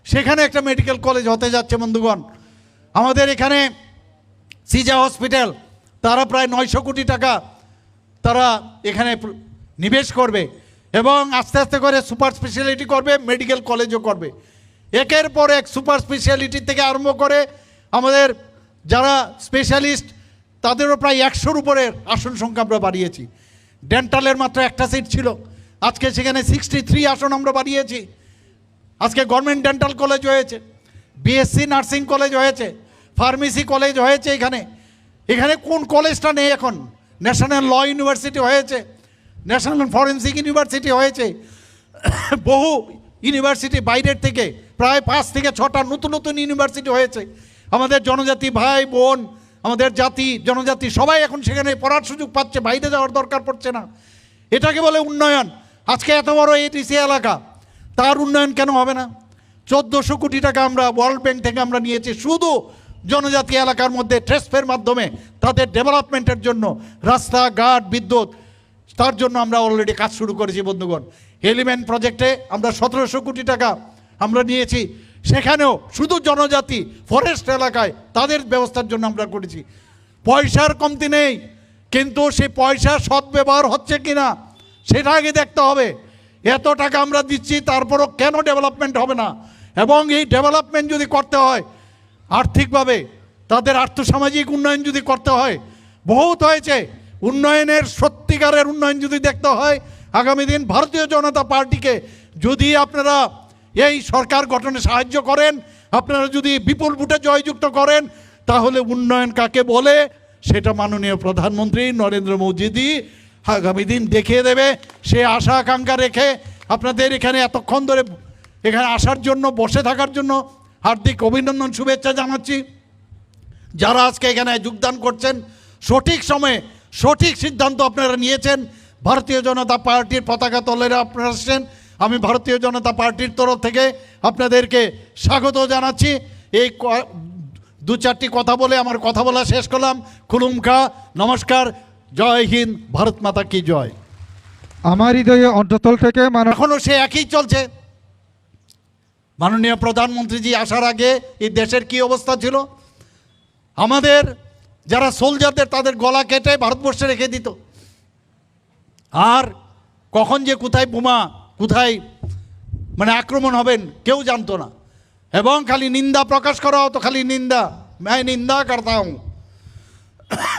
সেখানে একটা মেডিকেল কলেজ হতে যাচ্ছে। বন্ধুগণ, আমাদের এখানে সিজা হসপিটাল, তারা প্রায় 900 কোটি টাকা তারা এখানে নিবেশ করবে এবং আস্তে আস্তে করে সুপার স্পেশালিটি করবে, মেডিকেল কলেজও করবে। একের পর এক সুপার স্পেশালিটি থেকে আরম্ভ করে আমাদের যারা স্পেশালিস্ট তাদেরও প্রায় 100-র উপরের আসন সংখ্যা আমরা বাড়িয়েছি। ডেন্টালের মাত্র একটা সিট ছিল, আজকে সেখানে 63 আসন আমরা বাড়িয়েছি। আজকে গভর্নমেন্ট ডেন্টাল কলেজ হয়েছে, BSc নার্সিং কলেজ হয়েছে, ফার্মেসি কলেজ হয়েছে। এখানে কোন কলেজটা নেই এখন? ন্যাশনাল ল ইউনিভার্সিটি হয়েছে, ন্যাশনাল ফরেন্সিক ইউনিভার্সিটি হয়েছে, বহু ইউনিভার্সিটি বাইরের থেকে প্রায় 5 থেকে 6টা নতুন নতুন ইউনিভার্সিটি হয়েছে। আমাদের জনজাতি ভাই বোন, আমাদের জাতি জনজাতি সবাই এখন সেখানে পড়ার সুযোগ পাচ্ছে, বাইরে যাওয়ার দরকার পড়ছে না। এটাকে বলে উন্নয়ন। আজকে এত বড় এডিসি এলাকা, তার উন্নয়ন কেন হবে না? 1400 কোটি টাকা আমরা ওয়ার্ল্ড ব্যাংক থেকে আমরা নিয়েছি শুধু জনজাতি এলাকার মধ্যে ট্রেসফের মাধ্যমে তাদের ডেভেলপমেন্টের জন্য, রাস্তাঘাট, বিদ্যুৎ, তার জন্য আমরা অলরেডি কাজ শুরু করেছি। বন্ধুগণ, এলিমেন্ট প্রজেক্টে আমরা 1700 কোটি টাকা আমরা নিয়েছি, সেখানেও শুধু জনজাতি ফরেস্ট এলাকায় তাদের ব্যবস্থার জন্য আমরা করেছি। পয়সার কমতি নেই, কিন্তু সেই পয়সা সদ্ব্যবহার হচ্ছে কিনা সেটা আগে দেখতে হবে। এত টাকা আমরা দিচ্ছি, তারপরও কেন ডেভেলপমেন্ট হবে না? এবং এই ডেভেলপমেন্ট যদি করতে হয় আর্থিকভাবে, তাদের আর্থসামাজিক উন্নয়ন যদি করতে হয়, বহুত হয়েছে। উন্নয়নের সত্যিকারের উন্নয়ন যদি দেখতে হয়, আগামী দিন ভারতীয় জনতা পার্টিকে যদি আপনারা এই সরকার গঠনে সাহায্য করেন, আপনারা যদি বিপুল ভোটে জয়যুক্ত করেন, তাহলে উন্নয়ন কাকে বলে সেটা মাননীয় প্রধানমন্ত্রী নরেন্দ্র মোদীজি আগামী দিন দেখিয়ে দেবে। সে আশা আকাঙ্ক্ষা রেখে আপনাদের এখানে এতক্ষণ ধরে এখানে আসার জন্য, বসে থাকার জন্য হার্দিক অভিনন্দন, শুভেচ্ছা জানাচ্ছি। যারা আজকে এখানে যোগদান করছেন, সঠিক সময়ে সঠিক সিদ্ধান্ত আপনারা নিয়েছেন। ভারতীয় জনতা পার্টির পতাকা তলে আপনারা আসছেন। আমি ভারতীয় জনতা পার্টির তরফ থেকে আপনাদেরকে স্বাগত জানাচ্ছি। এই দু চারটি কথা বলে আমার কথা বলা শেষ করলাম। খুলুমখা, নমস্কার, জয় হিন্দ, ভারত মাতা কি জয়। আমার হৃদয়ে অন্তঃস্থল থেকে এখনও সে একই চলছে। মাননীয় প্রধানমন্ত্রীজি আসার আগে এই দেশের কি অবস্থা ছিল? আমাদের যারা সোলজারদের তাদের গলা কেটে ভারতবর্ষে রেখে দিত। আর কখন যে কোথায় বোমা, কোথায় মানে আক্রমণ হবেন কেউ জানতো না। এবং খালি নিন্দা প্রকাশ করা হতো, খালি নিন্দা, मैं निंदा करता हूँ।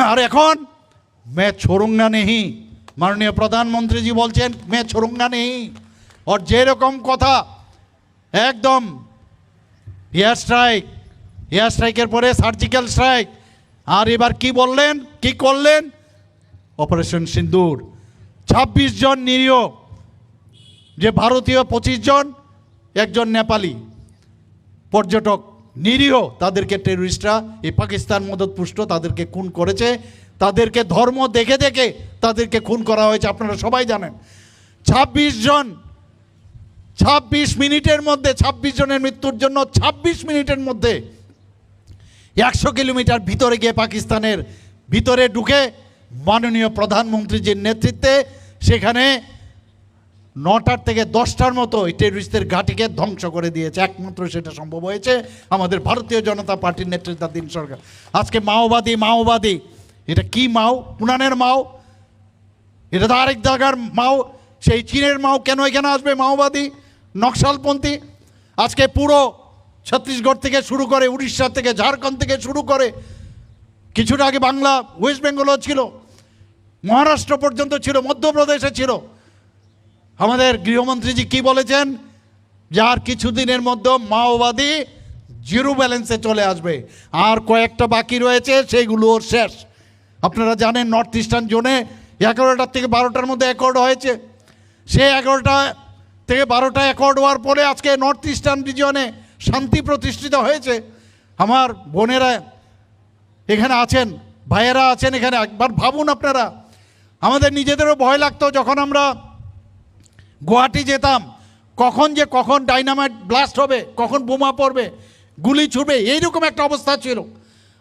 আর এখন मैं छोड़ूंगा नहीं, মাননীয় প্রধানমন্ত্রীজি বলছেন मैं छोड़ूंगा नहीं। और যেরকম কথা একদম এয়ার স্ট্রাইকের পরে সার্জিক্যাল স্ট্রাইক, আর এবার কি বললেন, কি করলেন? অপারেশন সিন্দুর। 26 জন নিরীহ, যে ভারতীয় 25 জন, একজন নেপালি পর্যটক নিরীহ, তাদেরকে টেররিস্টরা এই পাকিস্তান মদতপুষ্ট তাদেরকে খুন করেছে। তাদেরকে ধর্ম দেখে দেখে তাদেরকে খুন করা হয়েছে, আপনারা সবাই জানেন। 26 জন, 26 মিনিটের মধ্যে, 26 জনের মৃত্যুর জন্য 26 মিনিটের মধ্যে 100 কিলোমিটার ভিতরে গিয়ে পাকিস্তানের ভিতরে ঢুকে মাননীয় প্রধানমন্ত্রীজির নেতৃত্বে সেখানে 9টার থেকে 10টার মতো এই টেররিস্টদের ঘাঁটিকে ধ্বংস করে দিয়েছে। একমাত্র সেটা সম্ভব হয়েছে আমাদের ভারতীয় জনতা পার্টির নেতৃত্বাধীন সরকার। আজকে মাওবাদী, এটা কি মাও? পুরানের মাও? এটা তো আরেক জায়গার মাও, সেই চীনের মাও। কেন এখানে আসবে মাওবাদী, নকশালপন্থী? আজকে পুরো ছত্তিশগড় থেকে শুরু করে, উড়িষ্যা থেকে, ঝাড়খণ্ড থেকে শুরু করে, কিছুটা আগে বাংলা, ওয়েস্ট বেঙ্গলও ছিল, মহারাষ্ট্র পর্যন্ত ছিল, মধ্যপ্রদেশে ছিল। আমাদের গৃহমন্ত্রীজি কি বলেছেন? যার কিছুদিনের মধ্যে মাওবাদী জিরো ব্যালেন্সে চলে আসবে, আর কয়েকটা বাকি রয়েছে, সেইগুলোর শেষ। আপনারা জানেন নর্থ ইস্টার্ন জোনে 11টার থেকে 12টার মধ্যে অ্যাকর্ড হয়েছে। সে 11টা থেকে 12টা অ্যাকর্ড হওয়ার পরে আজকে নর্থ ইস্টার্ন রিজনে শান্তি প্রতিষ্ঠিত হয়েছে। আমার বোনেরা এখানে আছেন, ভাইয়েরা আছেন এখানে, একবার ভাবুন আপনারা। আমাদের নিজেদেরও ভয় লাগতো যখন আমরা গুয়াহাটি যেতাম, কখন ডাইনামাইট ব্লাস্ট হবে, কখন বোমা পড়বে, গুলি ছুটবে, এইরকম একটা অবস্থা ছিল।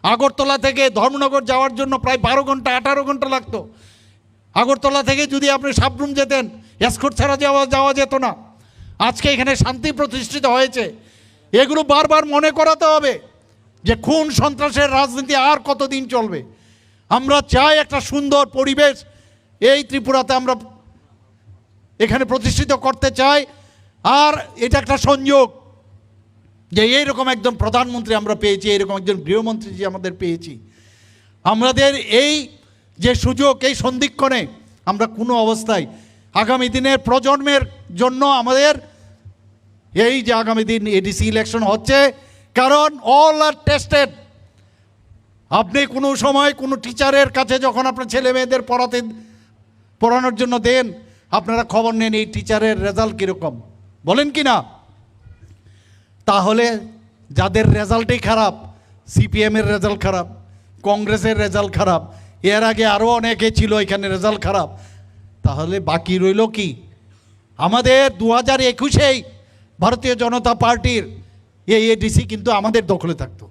আগরতলা থেকে ধর্মনগর যাওয়ার জন্য প্রায় 12 ঘন্টা 18 ঘন্টা লাগতো। আগরতলা থেকে যদি আপনি সাবরুম যেতেন, এসকর্ট ছাড়া যাওয়া যেত না। আজকে এখানে শান্তি প্রতিষ্ঠিত হয়েছে। এগুলো বারবার মনে করাতে হবে যে খুন সন্ত্রাসের রাজনীতি আর কতদিন চলবে। আমরা চাই একটা সুন্দর পরিবেশ এই ত্রিপুরাতে আমরা এখানে প্রতিষ্ঠিত করতে চাই। আর এটা একটা সংযোগ যে এইরকম একজন প্রধানমন্ত্রী আমরা পেয়েছি, এইরকম একজন গৃহমন্ত্রী যে আমাদের পেয়েছি। আমাদের এই যে সুযোগ, এই সন্ধিক্ষণে আমরা কোনো অবস্থায় আগামী দিনের প্রজন্মের জন্য আমাদের এই যে আগামী দিন এডিসি ইলেকশন হচ্ছে, কারণ অল আর টেস্টেড। আপনি কোনো সময় কোনো টিচারের কাছে যখন আপনার ছেলে মেয়েদের পড়ানোর জন্য দেন, আপনারা খবর নেন এই টিচারের রেজাল্ট কীরকম, বলেন কি না? তাহলে যাদের রেজাল্টই খারাপ, সিপিএমের রেজাল্ট খারাপ, কংগ্রেসের রেজাল্ট খারাপ, এর আগে আরও অনেকে ছিল এখানে রেজাল্ট খারাপ, তাহলে বাকি রইল কি? আমাদের 2021-এই ভারতীয় জনতা পার্টির এই এডিসি কিন্তু আমাদের দখলে থাকতো,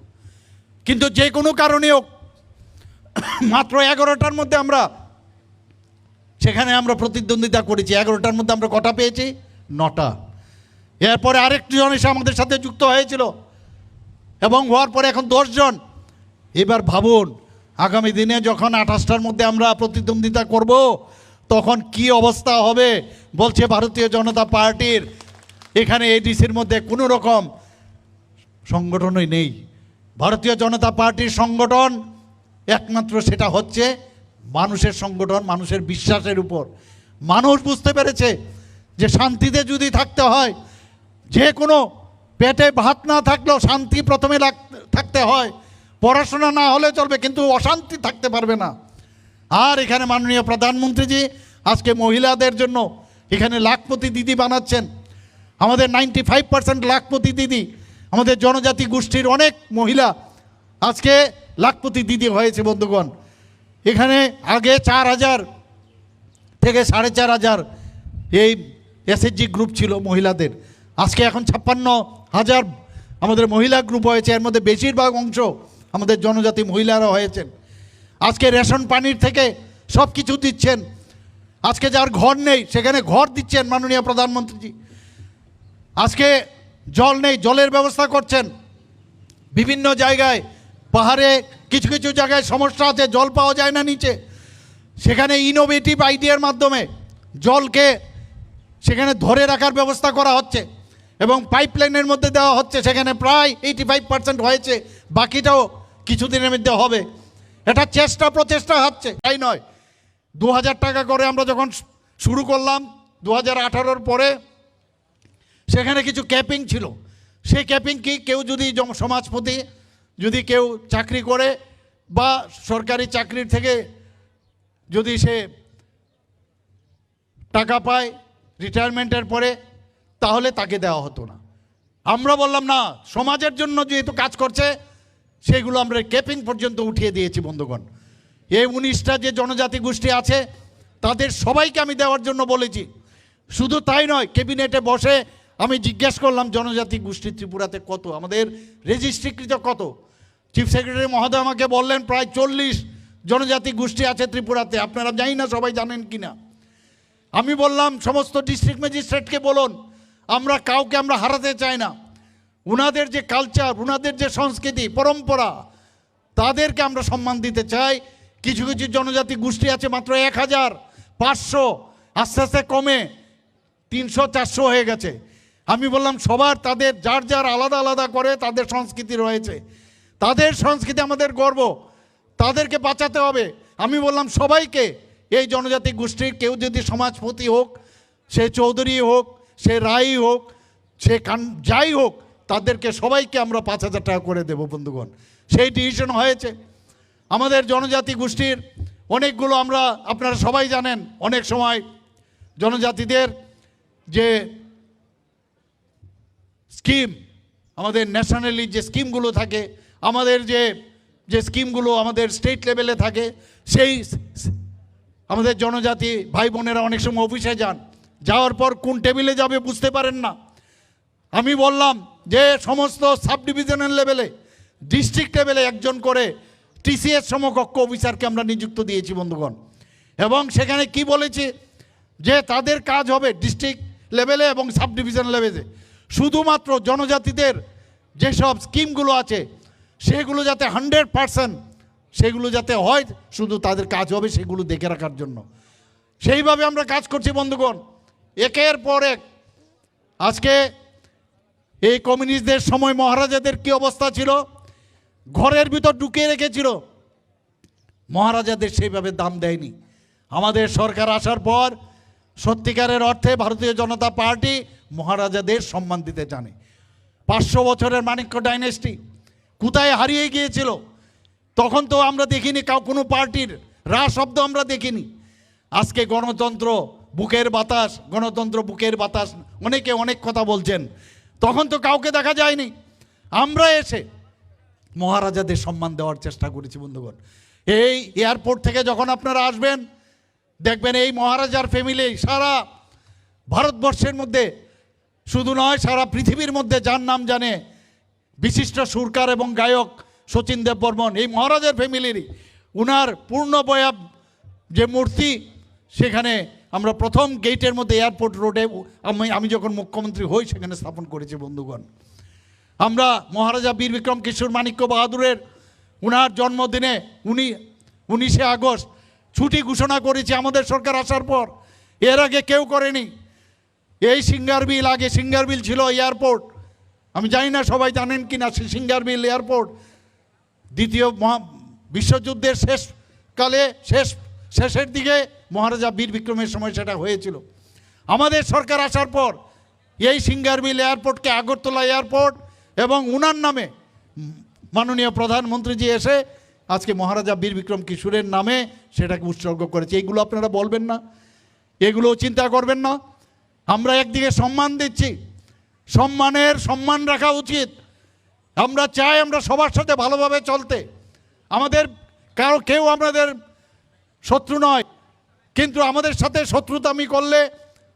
কিন্তু যে কোনো কারণেও মাত্র 11টার মধ্যে আমরা সেখানে আমরা প্রতিদ্বন্দ্বিতা করেছি। 11টার মধ্যে আমরা কটা পেয়েছি? 9টা। এরপরে আরেকটি জন এসে আমাদের সাথে যুক্ত হয়েছিল এবং হওয়ার পরে এখন 10 জন। এবার ভাবুন আগামী দিনে যখন 28টার মধ্যে আমরা প্রতিদ্বন্দ্বিতা করব তখন কি অবস্থা হবে। বলছে ভারতীয় জনতা পার্টির এখানে এডিসির মধ্যে কোনো রকম সংগঠনই নেই। ভারতীয় জনতা পার্টির সংগঠন একমাত্র সেটা হচ্ছে মানুষের সংগঠন, মানুষের বিশ্বাসের উপর। মানুষ বুঝতে পেরেছে যে শান্তিতে যদি থাকতে হয়, যে কোনো পেটে ভাত না থাকলেও শান্তি প্রথমে থাকতে হয়। পড়াশোনা না হলে চলবে, কিন্তু অশান্তি থাকতে পারবে না। আর এখানে মাননীয় প্রধানমন্ত্রীজি আজকে মহিলাদের জন্য এখানে লাখপতি দিদি বানাচ্ছেন। আমাদের 95% লাখপতি দিদি, আমাদের জনজাতি গোষ্ঠীর অনেক মহিলা আজকে লাখপতি দিদি হয়েছে বন্ধুগণ। এখানে আগে 4000 থেকে 4500 এই এসএসজি গ্রুপ ছিল মহিলাদের, আজকে এখন 56,000 আমাদের মহিলা গ্রুপ হয়েছে। এর মধ্যে বেশিরভাগ অংশ আমাদের জনজাতি মহিলারা হয়েছেন। আজকে রেশন পানির থেকে সব কিছু দিচ্ছেন। আজকে যার ঘর নেই সেখানে ঘর দিচ্ছেন মাননীয় প্রধানমন্ত্রীজি। আজকে জল নেই, জলের ব্যবস্থা করছেন। বিভিন্ন জায়গায় পাহাড়ে কিছু কিছু জায়গায় সমস্যা আছে, জল পাওয়া যায় না নিচে, সেখানে ইনোভেটিভ আইডিয়ার মাধ্যমে জলকে সেখানে ধরে রাখার ব্যবস্থা করা হচ্ছে এবং পাইপলাইনের মধ্যে দেওয়া হচ্ছে। সেখানে প্রায় 85% হয়েছে, বাকিটাও কিছুদিনের মধ্যে হবে। এটা প্রচেষ্টা হচ্ছে, তাই নয়। 2000 টাকা করে আমরা যখন শুরু করলাম 2018-র পরে, সেখানে কিছু ক্যাপিং ছিল। সেই ক্যাপিং কি কেউ যদি সমাজপতি যদি কেউ চাকরি করে বা সরকারি চাকরির থেকে যদি সে টাকা পায় রিটায়ারমেন্টের পরে, তাহলে তাকে দেওয়া হতো না। আমরা বললাম না, সমাজের জন্য যেহেতু কাজ করছে সেগুলো আমরা ক্যাপিং পর্যন্ত উঠিয়ে দিয়েছি বন্ধুগণ। এই 19টা যে জনজাতি গোষ্ঠী আছে তাদের সবাইকে আমি দেওয়ার জন্য বলেছি। শুধু তাই নয়, ক্যাবিনেটে বসে আমি জিজ্ঞেস করলাম জনজাতি গোষ্ঠী ত্রিপুরাতে কত, আমাদের রেজিস্ট্রিকৃত কত। চিফ সেক্রেটারি মহোদয় আমাকে বললেন প্রায় 40 জনজাতি গোষ্ঠী আছে ত্রিপুরাতে। আপনারা জানি না সবাই জানেন কি না। আমি বললাম সমস্ত ডিস্ট্রিক্ট ম্যাজিস্ট্রেটকে বলুন, আমরা কাউকে আমরা হারাতে চাই না। উনাদের যে কালচার, উনাদের যে সংস্কৃতি পরম্পরা, তাদেরকে আমরা সম্মান দিতে চাই। কিছু কিছু জনজাতি গোষ্ঠী আছে মাত্র 1500, আস্তে আস্তে কমে 300-400 হয়ে গেছে। আমি বললাম সবার তাদের যার যার আলাদা আলাদা করে তাদের সংস্কৃতি রয়েছে, তাদের সংস্কৃতি আমাদের গর্ব, তাদেরকে বাঁচাতে হবে। আমি বললাম সবাইকে, এই জনজাতি গোষ্ঠীর কেউ যদি সমাজপতি হোক, সে চৌধুরী হোক, সে রায় হোক, সে যাই হোক, তাদেরকে সবাইকে আমরা 5000 টাকা করে দেব বন্ধুগণ। সেই ডিসিশন হয়েছে। আমাদের জনজাতি গোষ্ঠীর অনেকগুলো আমরা, আপনারা সবাই জানেন, অনেক সময় জনজাতিদের যে স্কিম, আমাদের ন্যাশনালি যে স্কিমগুলো থাকে, আমাদের যে স্কিমগুলো আমাদের স্টেট লেভেলে থাকে, সেই আমাদের জনজাতি ভাই বোনেরা অনেক সময় অফিসে যাওয়ার পর কোন টেবিলে যাবে বুঝতে পারেন না। আমি বললাম যে সমস্ত সাব ডিভিশনাল লেভেলে, ডিস্ট্রিক্ট লেভেলে একজন করে টিসিএস সমকক্ষ অফিসারকে আমরা নিযুক্ত দিয়েছি বন্ধুগণ। এবং সেখানে কি বলেছি যে তাদের কাজ হবে ডিস্ট্রিক্ট লেভেলে এবং সাব ডিভিশন লেভেলে শুধুমাত্র জনজাতিদের যেসব স্কিমগুলো আছে সেগুলো যাতে 100% সেগুলো যাতে হয়, শুধু তাদের কাজ হবে সেগুলো দেখে রাখার জন্য। সেইভাবে আমরা কাজ করছি বন্ধুগণ, একের পর এক। আজকে এই কমিউনিস্টদের সময় মহারাজাদের কি অবস্থা ছিল, ঘরের ভিতর ঢুকিয়ে রেখেছিল। মহারাজাদের সেইভাবে দাম দেয়নি। আমাদের সরকার আসার পর সত্যিকারের অর্থে ভারতীয় জনতা পার্টি মহারাজাদের সম্মান দিতে জানে। 500 বছরের মাণিক্য ডাইনেস্টি কোথায় হারিয়ে গিয়েছিল, তখন তো আমরা দেখিনি কোনো পার্টির রা শব্দ আমরা দেখিনি। আজকে গণতন্ত্র বুকের বাতাস, গণতন্ত্র বুকের বাতাস, অনেকে অনেক কথা বলছেন, তখন তো কাউকে দেখা যায়নি। আমরা এসে মহারাজাদের সম্মান দেওয়ার চেষ্টা করেছি বন্ধুগণ। এই এয়ারপোর্ট থেকে যখন আপনারা আসবেন দেখবেন এই মহারাজার ফ্যামিলি সারা ভারতবর্ষের মধ্যে শুধু নয়, সারা পৃথিবীর মধ্যে যার নাম জানে বিশিষ্ট সুরকার এবং গায়ক শচীন দেববর্মন, এই মহারাজার ফ্যামিলিরই। উনার পূর্ণবয়া যে মূর্তি সেখানে আমরা প্রথম গেটের মধ্যে এয়ারপোর্ট রোডে আমি যখন মুখ্যমন্ত্রী হই সেখানে স্থাপন করেছি বন্ধুগণ। আমরা মহারাজা বীর বিক্রম কিশোর মাণিক্য বাহাদুরের উনার জন্মদিনে 19শে আগস্ট ছুটি ঘোষণা করেছি আমাদের সরকার আসার পর। এর আগে কেউ করেনি। এই সিঙ্গারবিল, আগে সিঙ্গারবিল ছিল এয়ারপোর্ট, আমি জানি না সবাই জানেন কি না। সিঙ্গারবিল এয়ারপোর্ট দ্বিতীয় বিশ্বযুদ্ধের শেষের দিকে মহারাজা বীর বিক্রমের সময় সেটা হয়েছিল। আমাদের সরকার আসার পর এই সিঙ্গারবিল এয়ারপোর্টকে আগরতলা এয়ারপোর্ট এবং উনার নামে মাননীয় প্রধানমন্ত্রীজি এসে আজকে মহারাজা বীর বিক্রম কিশোরের নামে সেটাকে উৎসর্গ করেছে। এইগুলো আপনারা বলবেন না, এগুলো চিন্তা করবেন না। আমরা একদিকে সম্মান দিচ্ছি, সম্মান রাখা উচিত। আমরা চাই আমরা সবার সাথে ভালোভাবে চলতে, আমাদের কেউ আমাদের শত্রু নয়, কিন্তু আমাদের সাথে শত্রুতামি করলে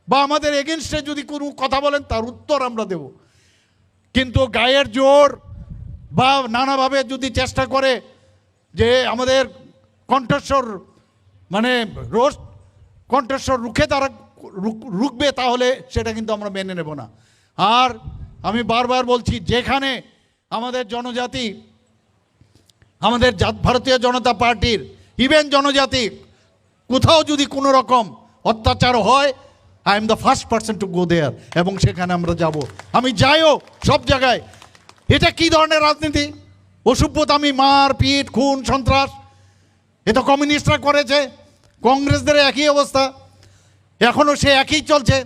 বা আমাদের এগেনস্টে যদি কোনো কথা বলেন তার উত্তর আমরা দেব। কিন্তু গায়ের জোর বা নানাভাবে যদি চেষ্টা করে যে আমাদের কণ্ঠস্বর মানে কণ্ঠস্বর রুখে তারা রুখবে, তাহলে সেটা কিন্তু আমরা মেনে নেব না। আর আমি বারবার বলছি, যেখানে আমাদের জনজাতি, আমাদের ভারতীয় জনতা পার্টির ইভেন জনজাতি কোথাও যদি কোনো রকম অত্যাচার হয়, I am the first person to go there, এবং সেখানে আমরা যাব। আমি যাইও সব জায়গায়। এটা কি ধরনের রাজনীতি? অসভ্যতামি, মার পিট, খুন, সন্ত্রাস, এ তো কমিউনিস্টরা করেছে, কংগ্রেসদের একই অবস্থা, এখনও সে একই চলছে।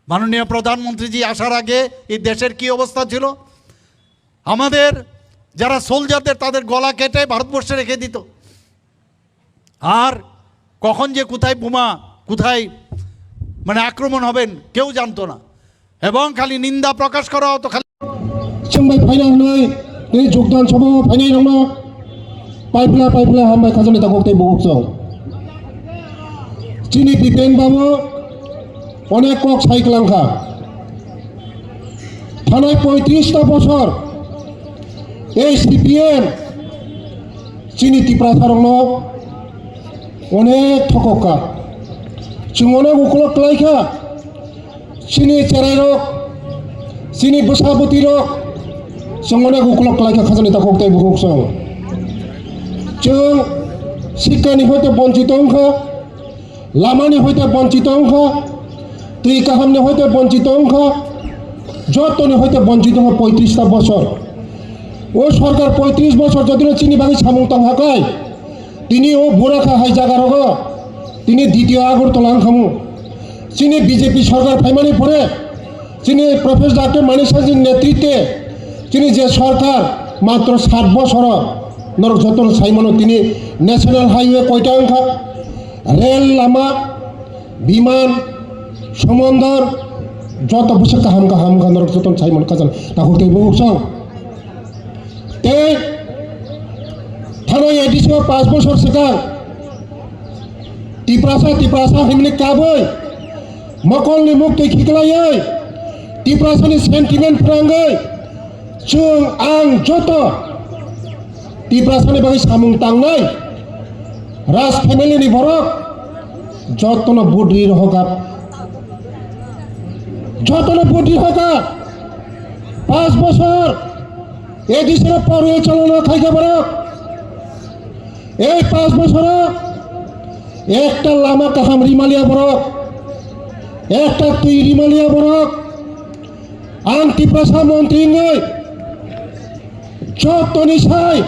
মাননীয় প্রধানমন্ত্রীজি আসার আগে এই দেশের কি অবস্থা ছিল? আমাদের যারা সোলজারদের তাদের গলা কেটে ভারতবর্ষে রেখে দিত, আর কখন যে কোথায় বোমা, কোথায় মানে আক্রমণ হবেন কেউ জানতো না, এবং খালি নিন্দা প্রকাশ করা হতো। খালি 정말 파이나는 이 족단 처방 파이나는 파이플라 한발 가져내다 곡대 모국성 진이 비pen 바보 অনেক কক সাইকেলাঙ্কা থানায় 35টা বছর এই সিপিএম চিনি টিপ্রাসারং অনেক ঠকা जों अनेक उखलक लाइखा चिनि चेराइ रक चिनि बसाबती रक जों अनेक उखलक लाइखा खाजानि ताखौते बुखसं जों शिक्षानि हयतो बंचित अंखा लामानि हयतो बंचित अंखा दै काहामनि हयतो बंचित अंखा যতনি হয়তো বঞ্চিত হয় 35টা বছর। ও সরকার 35 বছর যদি চিনি বাগি সামুংতাং হাকায় তিনি ও বুড়াখা হাই জায়গা রগ তিনি দ্বিতীয় আগরতলা খামু চিনি বিজেপি সরকার ফাইমানি পরে চিনি প্রফেসর ডক্টর মানিক সাহাজির নেতৃত্বে চিনি যে সরকার মাত্র 60 বছর নরক যতন সাইমানো তিনি ন্যাশনাল হাইওয়ে কয়টা অংখা, রেল, লামা, বিমান, সমন্দর যত বছর কাহাম নরক যতন সাইমান কাজান তাহলে বুকসং তে থানায় এডিসিও 5 বছর সিগাং টিপ্রাসা হিমনি কাবই মকলনি মুক্তি খিকলাই টিপ্রাসাनि सेन्टिमेन्ट फ्रांगै जों आं जत टिप्रासानि बागै सामुं तांनाय राज फेमिलिनि बरक जतन बुद्रि रहगा जतन बुद्रि होगा 5 বছর এডিসিও পরিচালনা খাইকে বরক এই 5 বছর একটা লামা কাহাম রিমালিয়া বরক একটা তুই রিমালিয়া বরক आं टिप्रासा मंत्री नय जतनी साई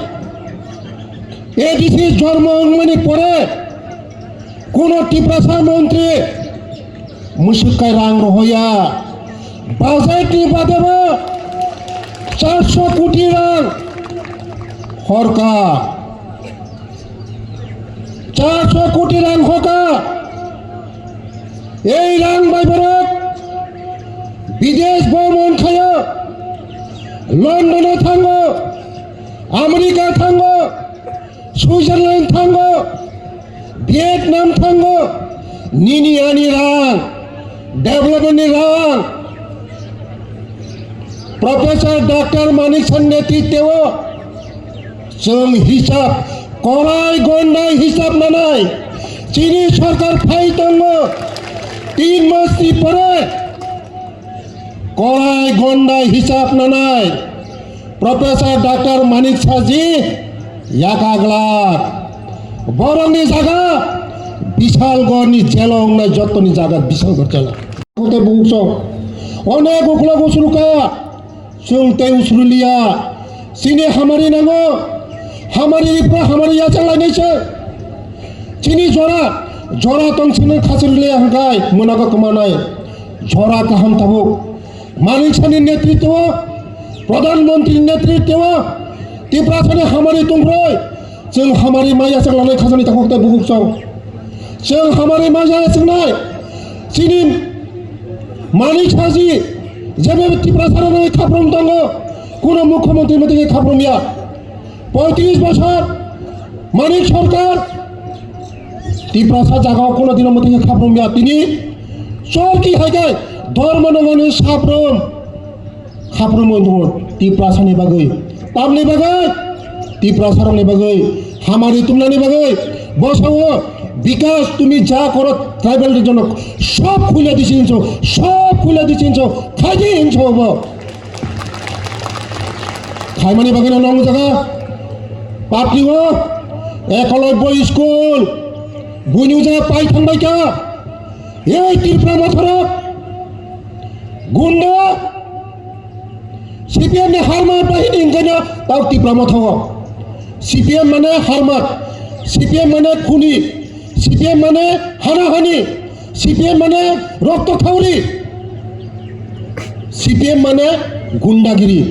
एडिसि जन्म अनुमानी परे कोनो टिप्रासा मंत्री मुसुकाय रां रहोया बाजेटनि बादेबो 400 कोटी रां हरका 400 कोटी रां हका এই রাং বাইবরক বিদেশ ভ্রমণ খায় লন্ডনে থাঙ্গো আমেরিকা থাঙ্গো সুইজারল্যান্ড থাঙ্গো ভিয়েতনাম থাঙ্গো নিনিয়ানি রাং ডেভেলপমেন্টনি রাং প্রফেসর ডক্টর মানিক সাহার নেতৃত্বেও जों हिसाब कराय गन्डाय हिसाब नानाय चीनी सरकार फाइ दंगो 3 मासनि परे कराय गन्डाय हिसाब नानाय प्रफेसर डक्टर मानिक साहाजी याकाग्ला बरंनि जागा विशालगढ़नि जेलाव नाय जतनि जागा विशालगढ़ जेला कोते बुकसो अनेक उखला गुसुलुका जों ते उसरुलिया चीनी हामारि नांगो हामारिनिफ्राय हामारि याचालायनायसो चीनी जरा तंसिनो खासिरले हांगाय मोनागा कमानाय जरा गाहाम थाबो मानिक साहानि नेतृत्व प्रधानमंत्री नेतृत्व त्रिपुरासानि हामारि तुंग्रय जों हामारि माइया जोंलांनाय खाजानि थाखोखौ बुहुमसं जों हामारि माइया जोंनाय जोंनि मानिक साजि जेबो त्रिपुरासानि खाफ्रोम दङ কোনো মুখ্যমন্ত্রীর মধ্যে খাপ্রমিয়া 35 বছর মানিক সরকার ত্রিপুরা জায়গাও কোনো দিনের মধ্যে খাপ্রমিয়া তিনি চোর কি হয় গায় ধর্ম নগণের সাপ্রম খাপ্রম ত্রিপুরাসানি বাগৈ তামনি বাগৈ ত্রিপুরাসারনি বাগৈ হামারি তুমনানি বাগৈ বসাও বিকাশ তুমি যা করো ট্রাইবেলের জন্য সব খুলে দিছিস সব খুলে দিছিস খাইজি হিংস হব খাইমানি বাগানে নং জায়গা পাটলিও একলব্য স্কুল বুনিউ জায়গা পাই থাকবাইকা এই ত্রিপুরা মথরক গুন্ডা সিপিএম ने हारमार बाहिनी ओंखायनो ताव ত্রিপুরা मथाव সিপিএম মানে हारमार সিপিএম মানে খুনি সিপিএম মানে হানাহানি সিপিএম মানে রক্ত খাউরি সিপিএম মানে গুন্ডাগিরি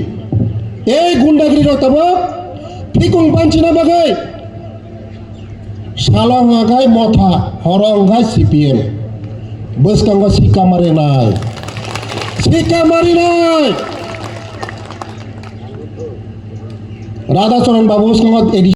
এই গুন্ডাগিরির তব ফিকুং পাঞ্চিনা বাগাই সালং আগাই মথা হরং গাই সিপিএম বসকাঙ্গ শিকা মারে নাই রাধাচরণ বাবু